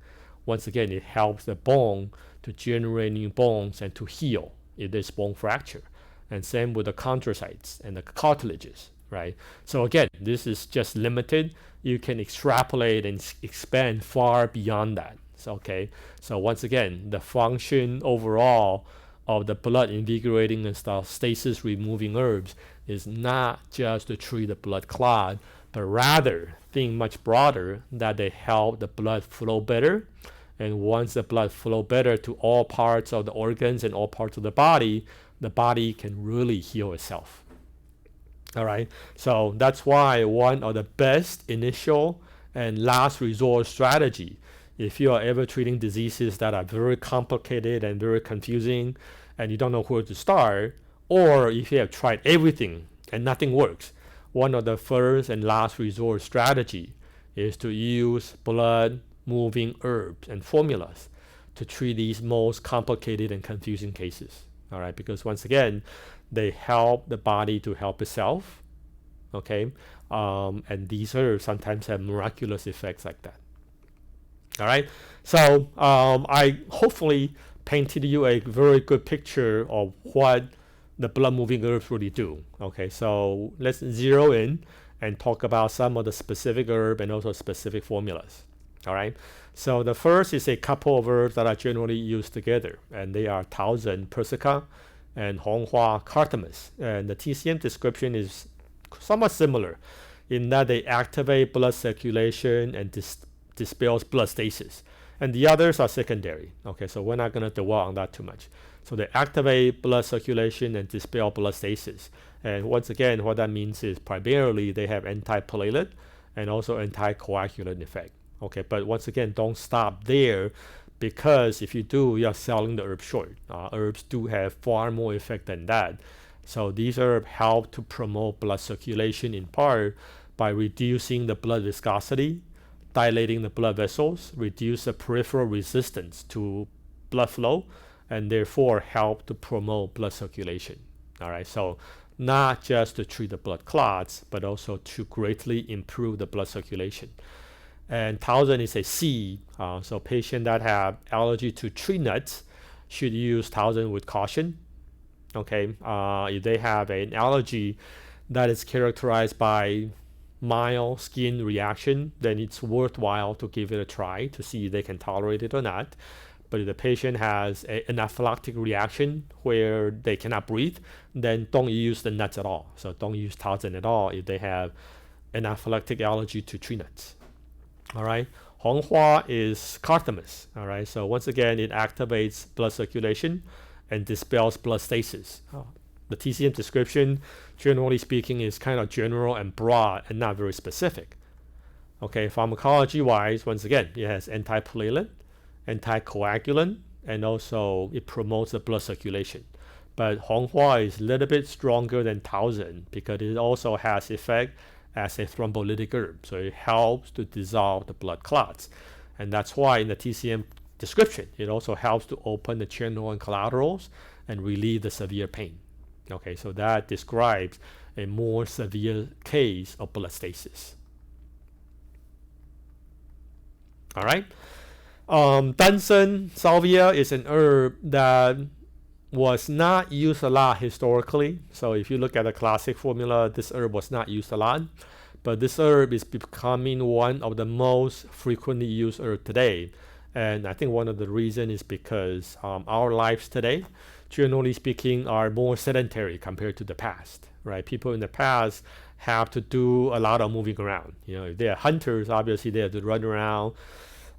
Once again, it helps the bone to generate new bones and to heal if there's bone fracture. And same with the chondrocytes and the cartilages, right? So again, this is just limited. You can extrapolate and expand far beyond that. So, okay. So once again, the function overall of the blood-invigorating and stasis-removing herbs is not just to treat the blood clot, but rather think much broader that they help the blood flow better. And once the blood flow better to all parts of the organs and all parts of the body can really heal itself. All right. So that's why one of the best initial and last resort strategy, if you are ever treating diseases that are very complicated and very confusing and you don't know where to start, or if you have tried everything and nothing works, one of the first and last resort strategy is to use blood-moving herbs and formulas to treat these most complicated and confusing cases. All right, because once again, they help the body to help itself. Okay, and these herbs sometimes have miraculous effects like that. All right, so I hopefully painted you a very good picture of what the blood-moving herbs really do. Okay, so let's zero in and talk about some of the specific herb and also specific formulas. All right, so the first is a couple of herbs that are generally used together, and they are Taozen persica and Hanwha Cardamus. And the TCM description is somewhat similar in that they activate blood circulation and dispels blood stasis. And the others are secondary. Okay, so we're not going to dwell on that too much. So they activate blood circulation and dispel blood stasis. And once again, what that means is primarily they have antiplatelet and also anticoagulant effect. Okay, but once again, don't stop there, because if you do, you're selling the herb short. Herbs do have far more effect than that. So these herbs help to promote blood circulation in part by reducing the blood viscosity, dilating the blood vessels, reduce the peripheral resistance to blood flow, and therefore help to promote blood circulation. All right, so not just to treat the blood clots, but also to greatly improve the blood circulation. And 1000 is a C, so patients that have allergy to tree nuts should use 1000 with caution. Okay, if they have an allergy that is characterized by mild skin reaction, then it's worthwhile to give it a try to see if they can tolerate it or not. But if the patient has an anaphylactic reaction where they cannot breathe, then don't use the nuts at all. So don't use 1000 at all if they have anaphylactic allergy to tree nuts. All right, Hanwha is Cardamus. All right, so once again, it activates blood circulation and dispels blood stasis. The TCM description, generally speaking, is kind of general and broad and not very specific. Okay, pharmacology-wise, once again, it has antiplatelet, anticoagulant, and also it promotes the blood circulation. But Hanwha is a little bit stronger than 1000 because it also has effect as a thrombolytic herb. So it helps to dissolve the blood clots. And that's why in the TCM description, it also helps to open the channel and collaterals and relieve the severe pain. Okay, so that describes a more severe case of blood stasis. All right. Dunsen salvia is an herb that was not used a lot historically. So if you look at the classic formula, this herb was not used a lot. But this herb is becoming one of the most frequently used herbs today. And I think one of the reasons is because our lives today, generally speaking, are more sedentary compared to the past, right? People in the past have to do a lot of moving around. You know, if they are hunters, obviously they have to run around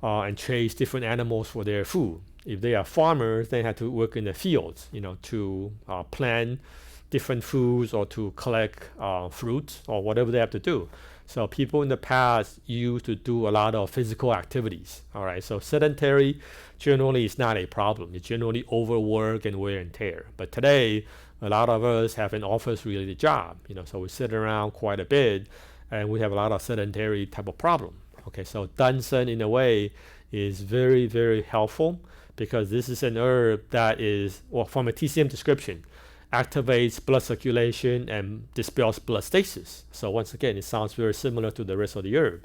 and chase different animals for their food. If they are farmers, they have to work in the fields, you know, to plant different foods or to collect fruits or whatever they have to do. So people in the past used to do a lot of physical activities. All right, so sedentary generally is not a problem. It's generally overwork and wear and tear. But today, a lot of us have an office-related job, you know, so we sit around quite a bit, and we have a lot of sedentary type of problem. Okay, so Dunsen in a way is very, very helpful because this is an herb that is, well, from a TCM description, activates blood circulation and dispels blood stasis. So once again, it sounds very similar to the rest of the herb.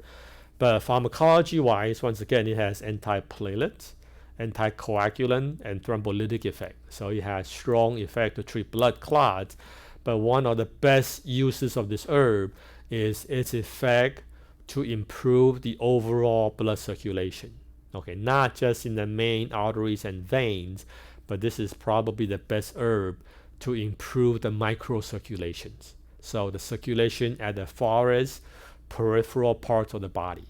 But pharmacology-wise, once again, it has antiplatelet, anticoagulant, and thrombolytic effect. So it has strong effect to treat blood clots. But one of the best uses of this herb is its effect to improve the overall blood circulation. Okay, not just in the main arteries and veins, but this is probably the best herb to improve the microcirculations. So the circulation at the farthest peripheral parts of the body.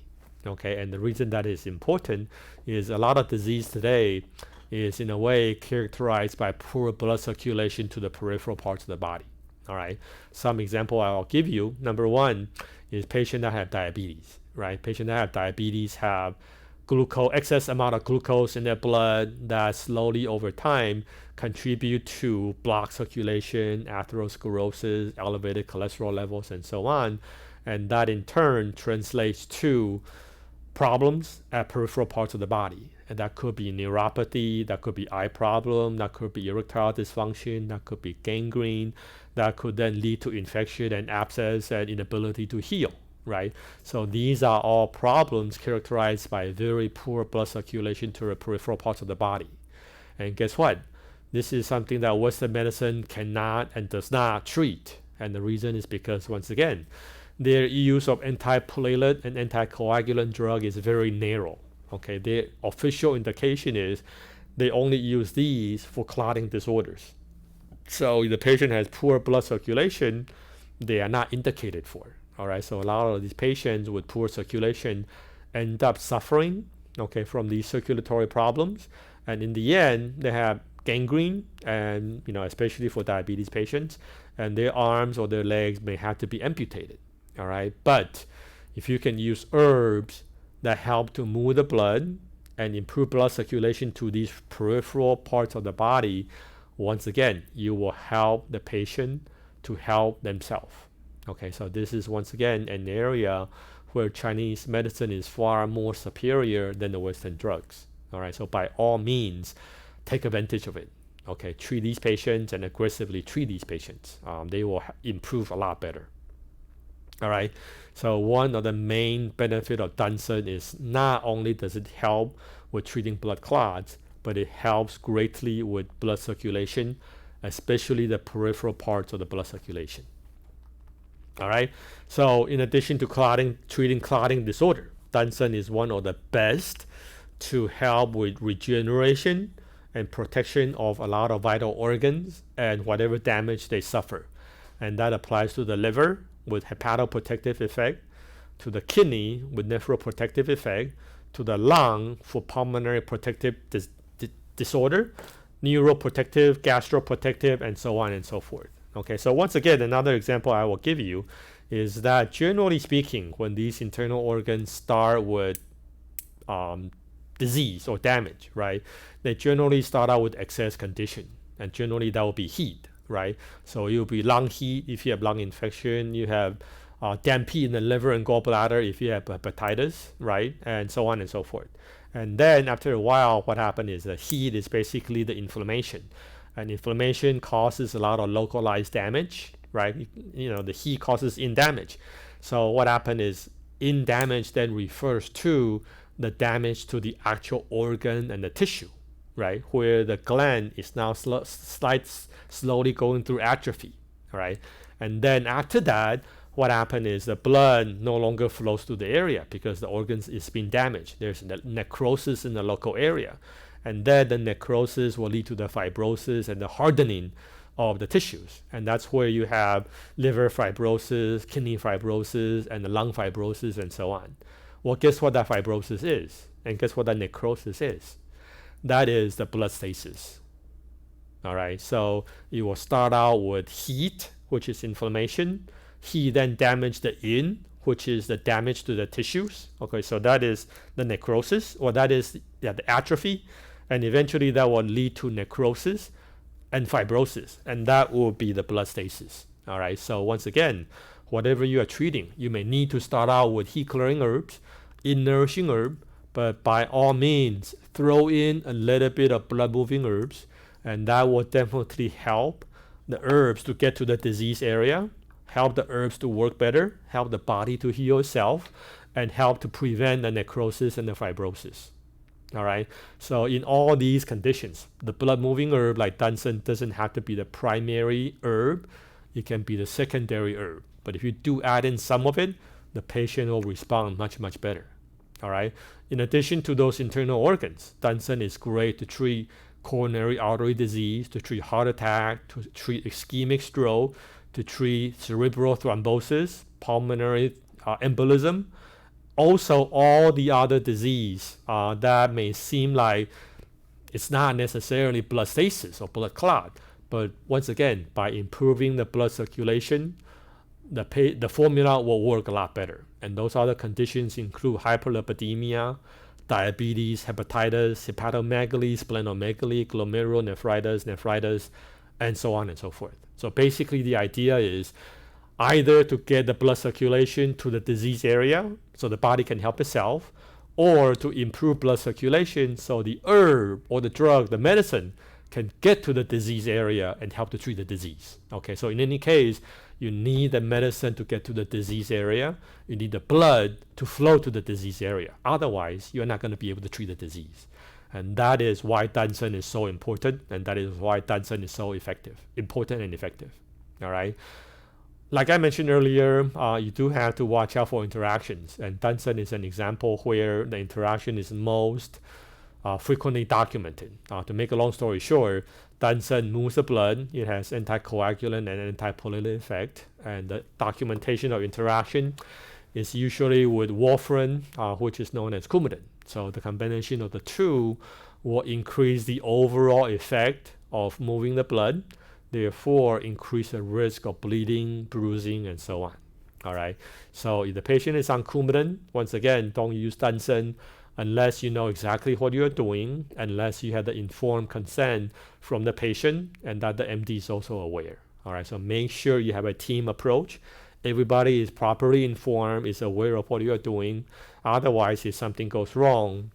Okay, and the reason that is important is a lot of disease today is in a way characterized by poor blood circulation to the peripheral parts of the body. All right, some example I'll give you. Number one is patients that have diabetes, right? Patients that have diabetes have excess amount of glucose in their blood that slowly over time contribute to blocked circulation, atherosclerosis, elevated cholesterol levels, and so on. And that in turn translates to problems at peripheral parts of the body. And that could be neuropathy, that could be eye problem, that could be erectile dysfunction, that could be gangrene, that could then lead to infection and abscess and inability to heal, right? So these are all problems characterized by very poor blood circulation to the peripheral parts of the body. And guess what? This is something that Western medicine cannot and does not treat. And the reason is because, once again, their use of antiplatelet and anticoagulant drug is very narrow. Okay, their official indication is they only use these for clotting disorders. So if the patient has poor blood circulation, they are not indicated for. All right, so a lot of these patients with poor circulation end up suffering, okay, from these circulatory problems, and in the end, they have gangrene, and especially for diabetes patients, and their arms or their legs may have to be amputated. All right, but if you can use herbs that help to move the blood and improve blood circulation to these peripheral parts of the body, once again, you will help the patient to help themselves. Okay, so this is once again an area where Chinese medicine is far more superior than the Western drugs. All right, so by all means, take advantage of it. Okay, treat these patients and aggressively treat these patients. They will improve a lot better. All right, so one of the main benefits of Dansen is not only does it help with treating blood clots, but it helps greatly with blood circulation, especially the peripheral parts of the blood circulation. All right, so in addition to treating clotting disorder, Dansen is one of the best to help with regeneration and protection of a lot of vital organs and whatever damage they suffer. And that applies to the liver with hepatoprotective effect, to the kidney with nephroprotective effect, to the lung for pulmonary protective disorder, neuroprotective, gastroprotective, and so on and so forth. Okay, so once again, another example I will give you is that generally speaking, when these internal organs start with disease or damage, right, they generally start out with excess condition, and generally that will be heat, right? So it will be lung heat if you have lung infection, you have damp heat in the liver and gallbladder if you have hepatitis, right, and so on and so forth. And then after a while, what happens is the heat is basically the inflammation. And inflammation causes a lot of localized damage, right? The heat causes in damage. So what happens is in damage then refers to the damage to the actual organ and the tissue, right? Where the gland is now slowly going through atrophy, right? And then after that, what happens is the blood no longer flows to the area because the organs is being damaged. There's necrosis in the local area. And then the necrosis will lead to the fibrosis and the hardening of the tissues. And that's where you have liver fibrosis, kidney fibrosis, and the lung fibrosis, and so on. Well, guess what that fibrosis is? And guess what that necrosis is? That is the blood stasis. All right, so it will start out with heat, which is inflammation. Heat then damage the yin, which is the damage to the tissues. Okay, so that is the necrosis, or that is the atrophy. And eventually that will lead to necrosis and fibrosis, and that will be the blood stasis. All right, so once again, whatever you are treating, you may need to start out with heat-clearing herbs, in-nourishing herb, but by all means, throw in a little bit of blood-moving herbs, and that will definitely help the herbs to get to the disease area, help the herbs to work better, help the body to heal itself, and help to prevent the necrosis and the fibrosis. All right, so in all these conditions, the blood-moving herb like Dansen doesn't have to be the primary herb. It can be the secondary herb. But if you do add in some of it, the patient will respond much, much better. All right, in addition to those internal organs, Dansen is great to treat coronary artery disease, to treat heart attack, to treat ischemic stroke, to treat cerebral thrombosis, pulmonary embolism. Also, all the other disease that may seem like it's not necessarily blood stasis or blood clot, but once again, by improving the blood circulation, the formula will work a lot better. And those other conditions include hyperlipidemia, diabetes, hepatitis, hepatomegaly, splenomegaly, glomerulonephritis, nephritis, and so on and so forth. So basically the idea is either to get the blood circulation to the disease area so the body can help itself, or to improve blood circulation so the herb or the drug, the medicine, can get to the disease area and help to treat the disease. Okay, so in any case, you need the medicine to get to the disease area. You need the blood to flow to the disease area. Otherwise, you're not going to be able to treat the disease. And that is why Dansen is so important, and that is why Dansen is so important and effective. All right. Like I mentioned earlier, you do have to watch out for interactions, and Dansen is an example where the interaction is most frequently documented. To make a long story short, Dansen moves the blood. It has anticoagulant and antiplatelet effect, and the documentation of interaction is usually with warfarin, which is known as Coumadin. So the combination of the two will increase the overall effect of moving the blood, therefore increase the risk of bleeding, bruising, and so on. All right. So if the patient is on Coumadin, once again, don't use Dansen unless you know exactly what you're doing, unless you have the informed consent from the patient and that the MD is also aware. All right. So make sure you have a team approach. Everybody is properly informed, is aware of what you are doing. Otherwise, if something goes wrong,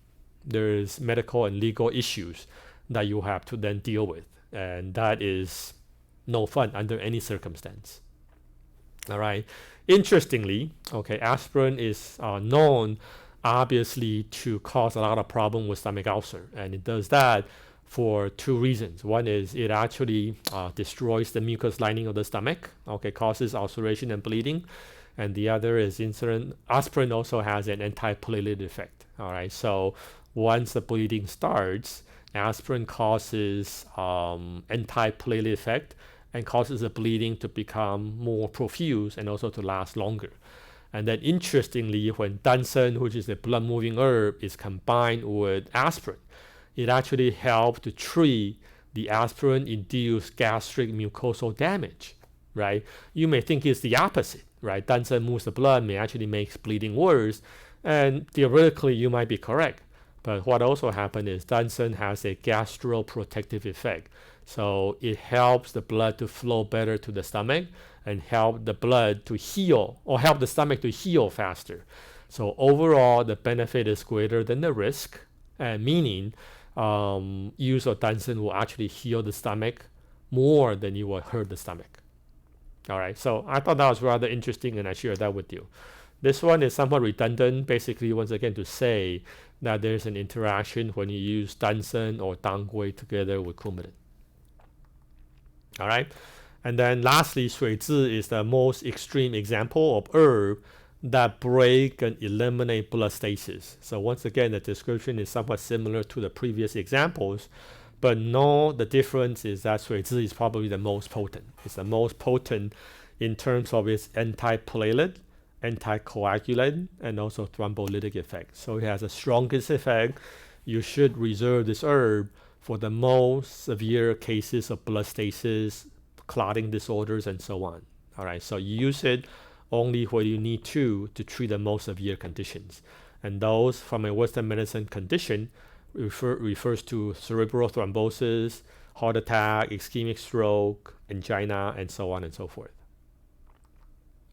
there's medical and legal issues that you have to then deal with. And that is no fun under any circumstance. All right. Interestingly, okay, aspirin is known obviously to cause a lot of problem with stomach ulcer, and it does that for two reasons. One is it actually destroys the mucous lining of the stomach, okay, causes ulceration and bleeding, and the other is aspirin also has an antiplatelet effect. All right, so once the bleeding starts, aspirin causes antiplatelet effect and causes the bleeding to become more profuse and also to last longer. And then interestingly, when Dansen, which is a blood-moving herb, is combined with aspirin, it actually helps to treat the aspirin-induced gastric mucosal damage, right? You may think it's the opposite, right? Dansen moves the blood, may actually make bleeding worse, and theoretically you might be correct. But what also happens is Dansen has a gastroprotective effect. So it helps the blood to flow better to the stomach and help the blood to heal, or help the stomach to heal faster. So overall, the benefit is greater than the risk, meaning use of Dansen will actually heal the stomach more than you will hurt the stomach. All right, so I thought that was rather interesting, and I shared that with you. This one is somewhat redundant, basically once again to say that there's an interaction when you use Dansen or Dangui together with Coumadin. All right, and then lastly, 水蛭 is the most extreme example of herb that break and eliminate blood stasis. So once again, the description is somewhat similar to the previous examples, but no, the difference is that 水蛭 is probably the most potent. It's the most potent in terms of its antiplatelet, anticoagulant, and also thrombolytic effect. So it has the strongest effect. You should reserve this herb for the most severe cases of blood stasis, clotting disorders, and so on. All right, so use it only when you need to treat the most severe conditions. And those from a Western medicine condition refers to cerebral thrombosis, heart attack, ischemic stroke, angina, and so on and so forth.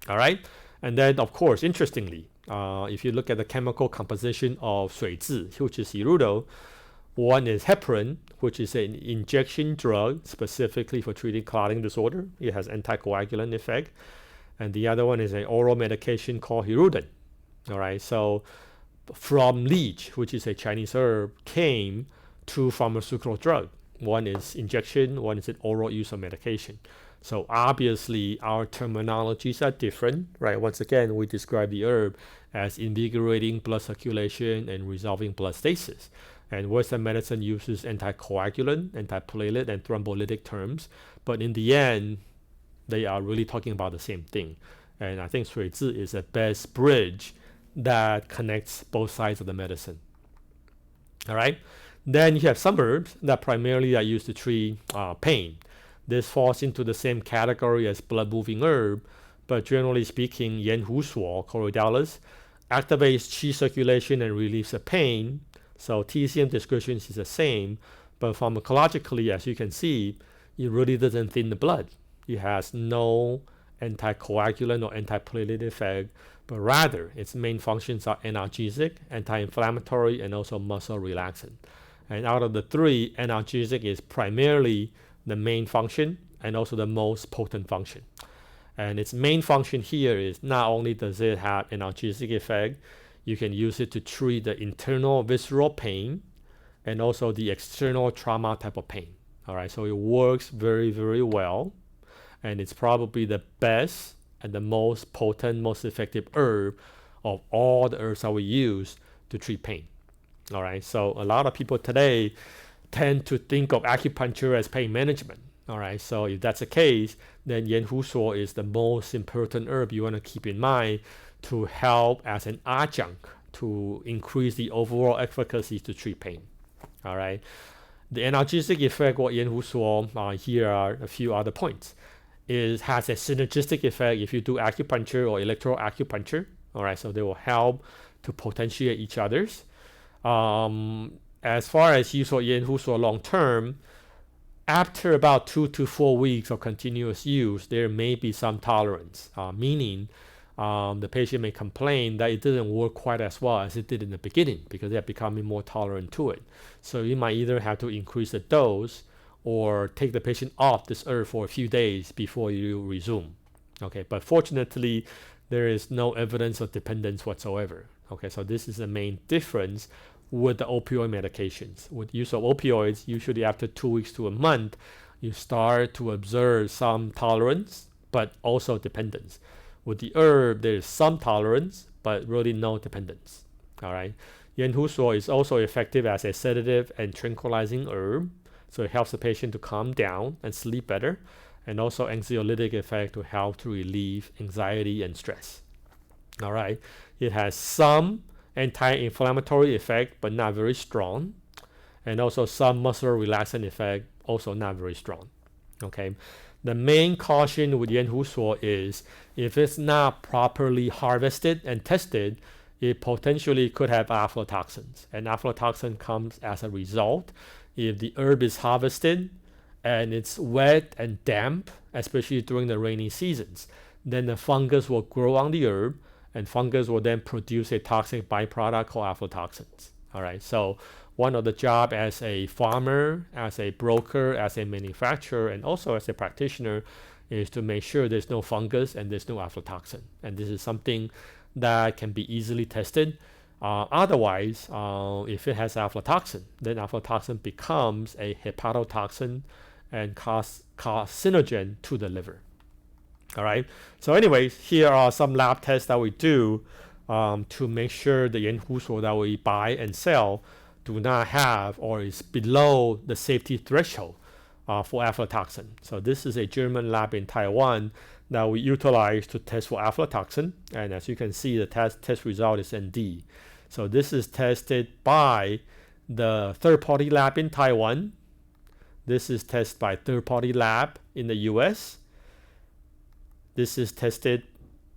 All right, and then of course, interestingly, if you look at the chemical composition of 水蛭, which is Hirudo, one is heparin, which is an injection drug specifically for treating clotting disorder. It has anticoagulant effect. And the other one is an oral medication called Hirudin. All right, so from leech, which is a Chinese herb, came two pharmaceutical drugs. One is injection, one is an oral use of medication. So obviously our terminologies are different, right? Once again, we describe the herb as invigorating blood circulation and resolving blood stasis. And Western medicine uses anticoagulant, antiplatelet, and thrombolytic terms. But in the end, they are really talking about the same thing. And I think 水蛭 is the best bridge that connects both sides of the medicine. All right. Then you have some herbs that primarily are used to treat pain. This falls into the same category as blood-moving herb, but generally speaking, 盐胡索 coriodalis activates qi circulation and relieves the pain. So TCM description is the same, but pharmacologically, as you can see, it really doesn't thin the blood. It has no anticoagulant or antiplatelet effect, but rather its main functions are analgesic, anti-inflammatory, and also muscle relaxant. And out of the three, analgesic is primarily the main function and also the most potent function. And its main function here is not only does it have analgesic effect, you can use it to treat the internal visceral pain and also the external trauma type of pain. All right, so it works very, very well. And it's probably the best and the most potent, most effective herb of all the herbs that we use to treat pain. All right, so a lot of people today tend to think of acupuncture as pain management. All right, so if that's the case, then Yan Hu Shuo is the most important herb you want to keep in mind to help as an adjunct to increase the overall efficacy to treat pain. All right, the analgesic effect of Yan Hu Shuo, here are a few other points. It has a synergistic effect if you do acupuncture or electroacupuncture. All right, so they will help to potentiate each other's. As far as use of Yan Hu Shuo long term, after about 2 to 4 weeks of continuous use, there may be some tolerance, meaning the patient may complain that it didn't work quite as well as it did in the beginning because they're becoming more tolerant to it. So you might either have to increase the dose or take the patient off this herb for a few days before you resume. Okay, but fortunately, there is no evidence of dependence whatsoever. Okay, so this is the main difference with the opioid medications. With use of opioids, usually after 2 weeks to a month, you start to observe some tolerance, but also dependence. With the herb, there is some tolerance, but really no dependence. All right. Yan Hu Shuo is also effective as a sedative and tranquilizing herb, so it helps the patient to calm down and sleep better, and also anxiolytic effect to help to relieve anxiety and stress. All right. It has some anti-inflammatory effect, but not very strong, and also some muscle relaxant effect, also not very strong. Okay, the main caution with Yan Hu Shuo is if it's not properly harvested and tested, it potentially could have aflatoxins, and aflatoxin comes as a result if the herb is harvested and it's wet and damp, especially during the rainy seasons. Then the fungus will grow on the herb, and fungus will then produce a toxic byproduct called aflatoxins. All right, so one of the job as a farmer, as a broker, as a manufacturer, and also as a practitioner is to make sure there's no fungus and there's no aflatoxin. And this is something that can be easily tested. Otherwise, if it has aflatoxin, then aflatoxin becomes a hepatotoxin and cause carcinogen to the liver. All right. So anyways, here are some lab tests that we do to make sure the Yan Hu Shuo that we buy and sell do not have or is below the safety threshold for aflatoxin. So this is a German lab in Taiwan that we utilize to test for aflatoxin. And as you can see, the test result is ND. So this is tested by the third-party lab in Taiwan. This is tested by third-party lab in the US. This is tested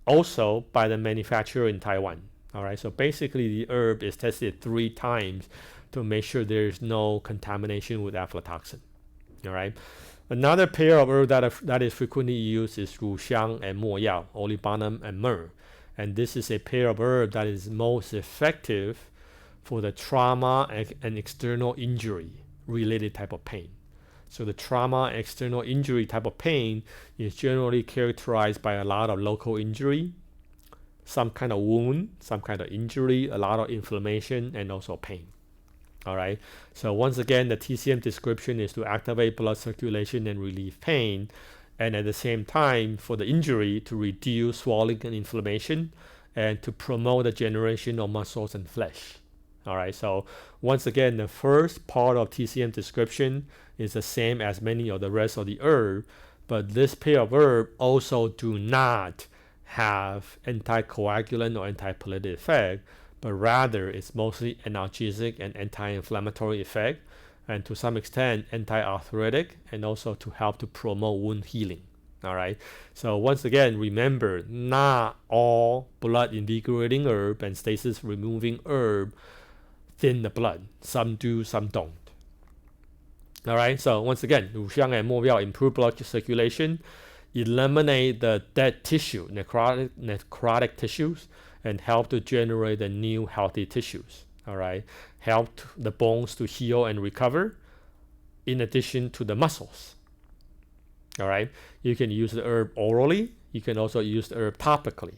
also by the manufacturer in Taiwan. All right, so basically the herb is tested 3 times to make sure there is no contamination with aflatoxin. All right. Another pair of herbs that is frequently used is Ruxiang and Moyao, Olibanum and Myrrh. And this is a pair of herbs that is most effective for the trauma and external injury related type of pain. So the trauma and external injury type of pain is generally characterized by a lot of local injury, some kind of wound, some kind of injury, a lot of inflammation, and also pain. All right. So once again, the TCM description is to activate blood circulation and relieve pain, and at the same time, for the injury, to reduce swelling and inflammation, and to promote the generation of muscles and flesh. All right. So once again, the first part of TCM description is the same as many of the rest of the herb, but this pair of herb also do not have anticoagulant or antiplatelet effect, but rather it's mostly analgesic and anti-inflammatory effect, and to some extent anti-arthritic, and also to help to promote wound healing. All right. So once again, remember, not all blood-invigorating herb and stasis-removing herb thin the blood. Some do, some don't. All right. So once again, Ruxiang and Moyao improve blood circulation, eliminate the dead tissue, necrotic tissues, and help to generate the new healthy tissues. All right. Help the bones to heal and recover, in addition to the muscles. All right. You can use the herb orally. You can also use the herb topically.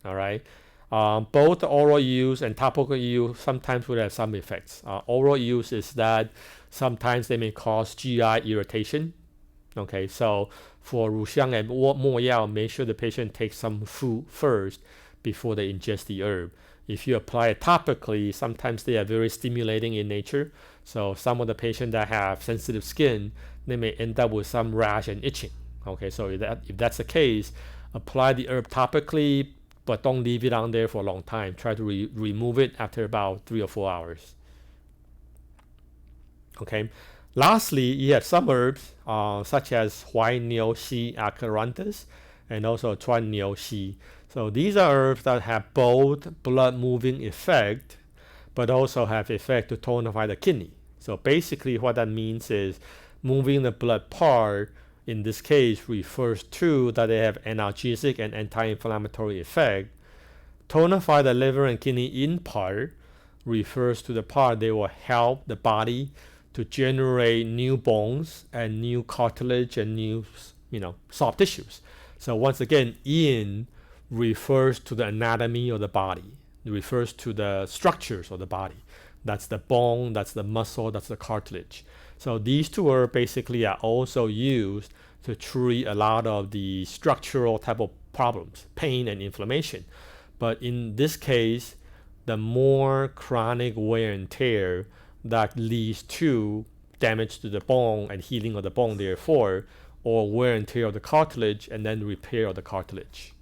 All right. Both oral use and topical use sometimes will have some effects. Oral use is that sometimes they may cause GI irritation. Okay, so for Ruxiang and Moyao, make sure the patient takes some food first before they ingest the herb, If you apply it topically, sometimes they are very stimulating in nature. So some of the patients that have sensitive skin, they may end up with some rash and itching. Okay, so if that's the case, apply the herb topically, but don't leave it on there for a long time. Try to remove it after about 3 or 4 hours. Okay. Lastly, you have some herbs such as Huai Niu Xi Acaranthus and also Chuan Niu Xi. So these are herbs that have both blood moving effect, but also have effect to tonify the kidney. So basically what that means is moving the blood part, in this case, refers to that they have analgesic and anti-inflammatory effect. Tonify the liver and kidney in part refers to the part they will help the body to generate new bones and new cartilage and new, soft tissues. So once again, in refers to the anatomy of the body. It refers to the structures of the body. That's the bone, that's the muscle, that's the cartilage. So these two are basically are also used to treat a lot of the structural type of problems, pain and inflammation. But in this case, the more chronic wear and tear that leads to damage to the bone and healing of the bone, therefore, or wear and tear of the cartilage and then repair of the cartilage.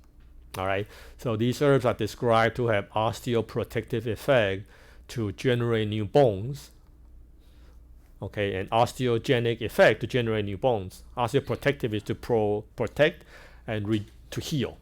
All right, so these herbs are described to have osteoprotective effect to generate new bones. Okay, and osteogenic effect to generate new bones. Osteoprotective is to protect and to heal.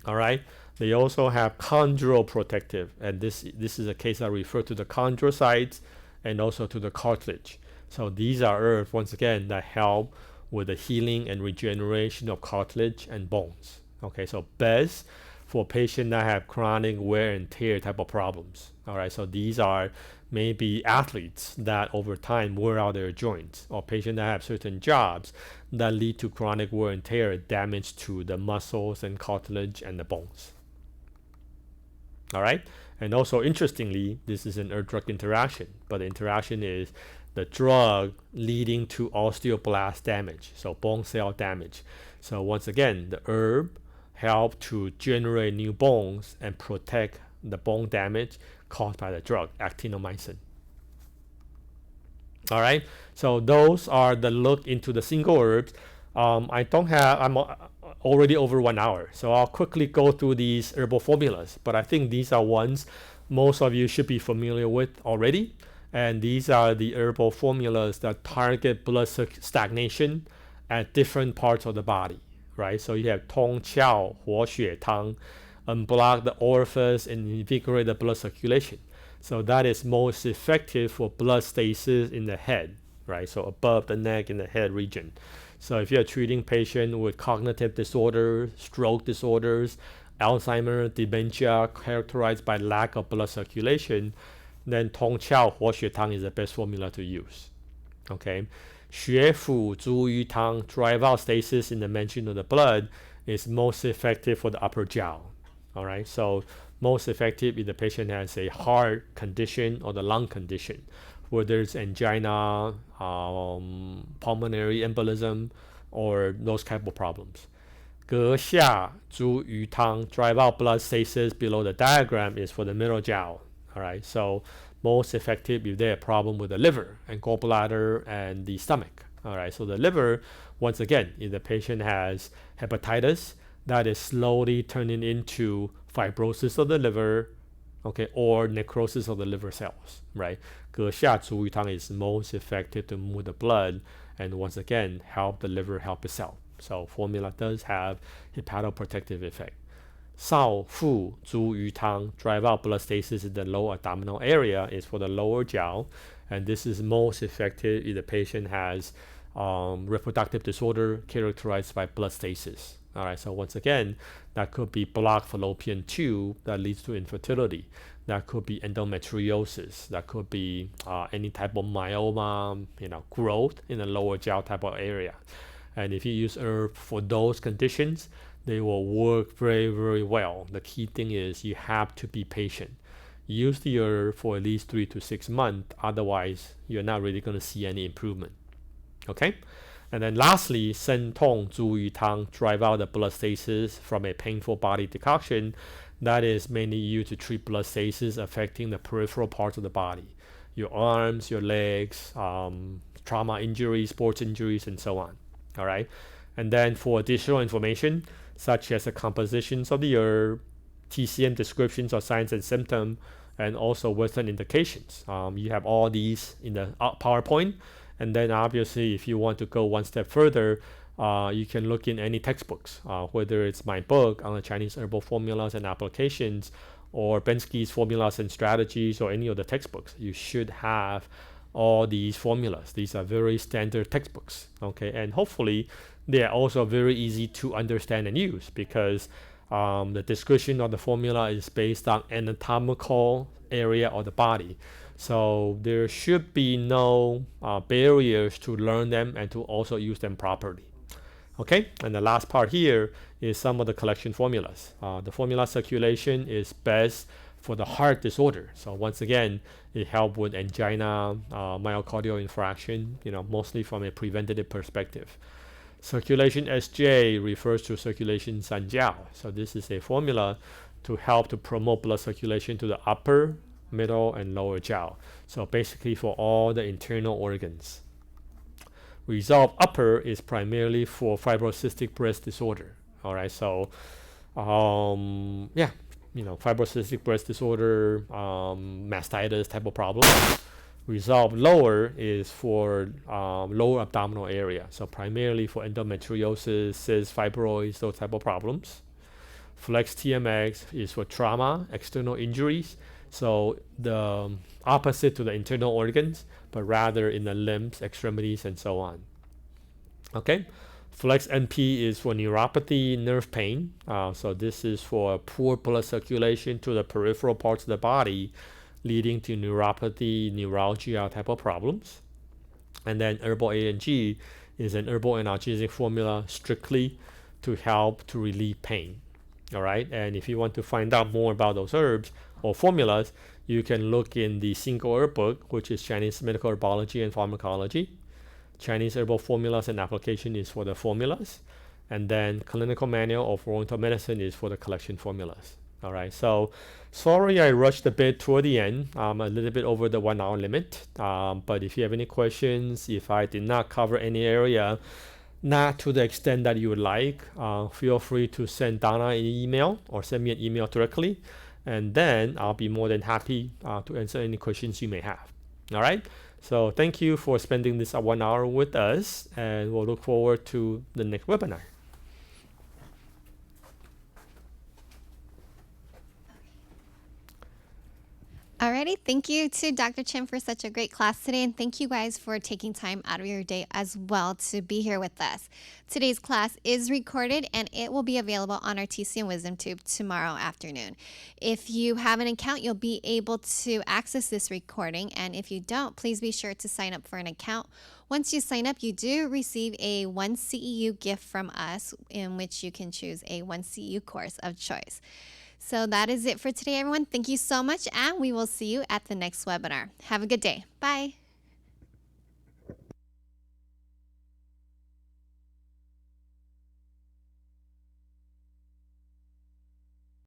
All right, they also have chondroprotective, and this is a case I refer to the chondrocytes and also to the cartilage. So these are herbs, once again, that help with the healing and regeneration of cartilage and bones. Okay, so best for patients that have chronic wear and tear type of problems. All right, so these are maybe athletes that over time wear out their joints, or patients that have certain jobs that lead to chronic wear and tear, damage to the muscles and cartilage and the bones. All right, and also interestingly, this is an herb-drug interaction, but the interaction is the drug leading to osteoblast damage, so bone cell damage. So once again, the herb help to generate new bones and protect the bone damage caused by the drug, actinomycin. All right, so those are the look into the single herbs. I'm already over 1 hour, so I'll quickly go through these herbal formulas, but I think these are ones most of you should be familiar with already. And these are the herbal formulas that target blood stagnation at different parts of the body, right? So you have Tong Qiao, Huo Xue Tang, unblock the orifice and invigorate the blood circulation. So that is most effective for blood stasis in the head, right? So above the neck in the head region. So if you're treating patients with cognitive disorders, stroke disorders, Alzheimer's, dementia characterized by lack of blood circulation, then Tong Qiao Huo Xue Tang is the best formula to use. Okay, Xue Fu Zhu Yu Tang, drive out stasis in the mansion of the blood, is most effective for the upper jiao. All right, so most effective if the patient has a heart condition or the lung condition, whether it's angina, pulmonary embolism, or those type of problems. Ge Xia Zhu Yu Tang, drive out blood stasis below the diagram, is for the middle jiao. All right, so most effective if they have a problem with the liver and gallbladder and the stomach. All right, so the liver, once again, if the patient has hepatitis, that is slowly turning into fibrosis of the liver, okay, or necrosis of the liver cells, right? Ge Xia Zhu Yu Tang is most effective to move the blood and once again help the liver help itself. So formula does have hepatoprotective effect. Sao Fu Zhu Yu Tang, drive out blood stasis in the lower abdominal area, is for the lower jiao, and this is most effective if the patient has reproductive disorder characterized by blood stasis. All right, so once again, that could be blocked fallopian tube that leads to infertility. That could be endometriosis. That could be any type of myoma, growth in the lower jiao type of area. And if you use herb for those conditions, they will work very, very well. The key thing is you have to be patient. Use the herb for at least 3 to 6 months. Otherwise, you're not really going to see any improvement. Okay? And then lastly, 生痛足鱼汤 drive out the blood stasis from a painful body decoction that is mainly used to treat blood stasis affecting the peripheral parts of the body, your arms, your legs, trauma injuries, sports injuries, and so on. All right. And then for additional information, such as the compositions of the herb, TCM descriptions of signs and symptoms, and also Western indications. You have all these in the PowerPoint. And then obviously, if you want to go one step further, you can look in any textbooks, whether it's my book on the Chinese herbal formulas and applications, or Bensky's formulas and strategies, or any of the textbooks. You should have all these formulas. These are very standard textbooks, okay? And hopefully, they are also very easy to understand and use, because the description of the formula is based on anatomical area of the body. So there should be no barriers to learn them and to also use them properly. Okay, and the last part here is some of the collection formulas. The formula circulation is best for the heart disorder. So once again, it helps with angina, myocardial infarction, mostly from a preventative perspective. Circulation SJ refers to circulation Sanjiao. So this is a formula to help to promote blood circulation to the upper, middle, and lower jiao. So basically for all the internal organs. Resolve upper is primarily for fibrocystic breast disorder. All right, so fibrocystic breast disorder, mastitis type of problem. Resolve lower is for lower abdominal area, so primarily for endometriosis, cysts, fibroids, those type of problems. Flex TMX is for trauma, external injuries, so the opposite to the internal organs, but rather in the limbs, extremities, and so on. Okay, Flex NP is for neuropathy, nerve pain. So this is for poor blood circulation to the peripheral parts of the body, leading to neuropathy, neuralgia type of problems. And then Herbal ANG is an herbal analgesic formula strictly to help to relieve pain. All right, and if you want to find out more about those herbs or formulas, you can look in the single herb book, which is Chinese medical herbology and pharmacology. Chinese herbal formulas and application is for the formulas, and then clinical manual of oriental medicine is for the collection formulas. All right, so sorry I rushed a bit toward the end. I'm a little bit over the 1 hour limit, but if you have any questions, if I did not cover any area, not to the extent that you would like, feel free to send Donna an email or send me an email directly, and then I'll be more than happy to answer any questions you may have. All right, so thank you for spending this 1 hour with us, and we'll look forward to the next webinar. Alrighty, thank you to Dr. Chen for such a great class today, and thank you guys for taking time out of your day as well to be here with us. Today's class is recorded and it will be available on our TCM Wisdom Tube tomorrow afternoon. If you have an account, you'll be able to access this recording, and if you don't, please be sure to sign up for an account. Once you sign up, you do receive a 1 CEU gift from us, in which you can choose a 1 CEU course of choice. So that is it for today, everyone. Thank you so much, and we will see you at the next webinar. Have a good day. Bye.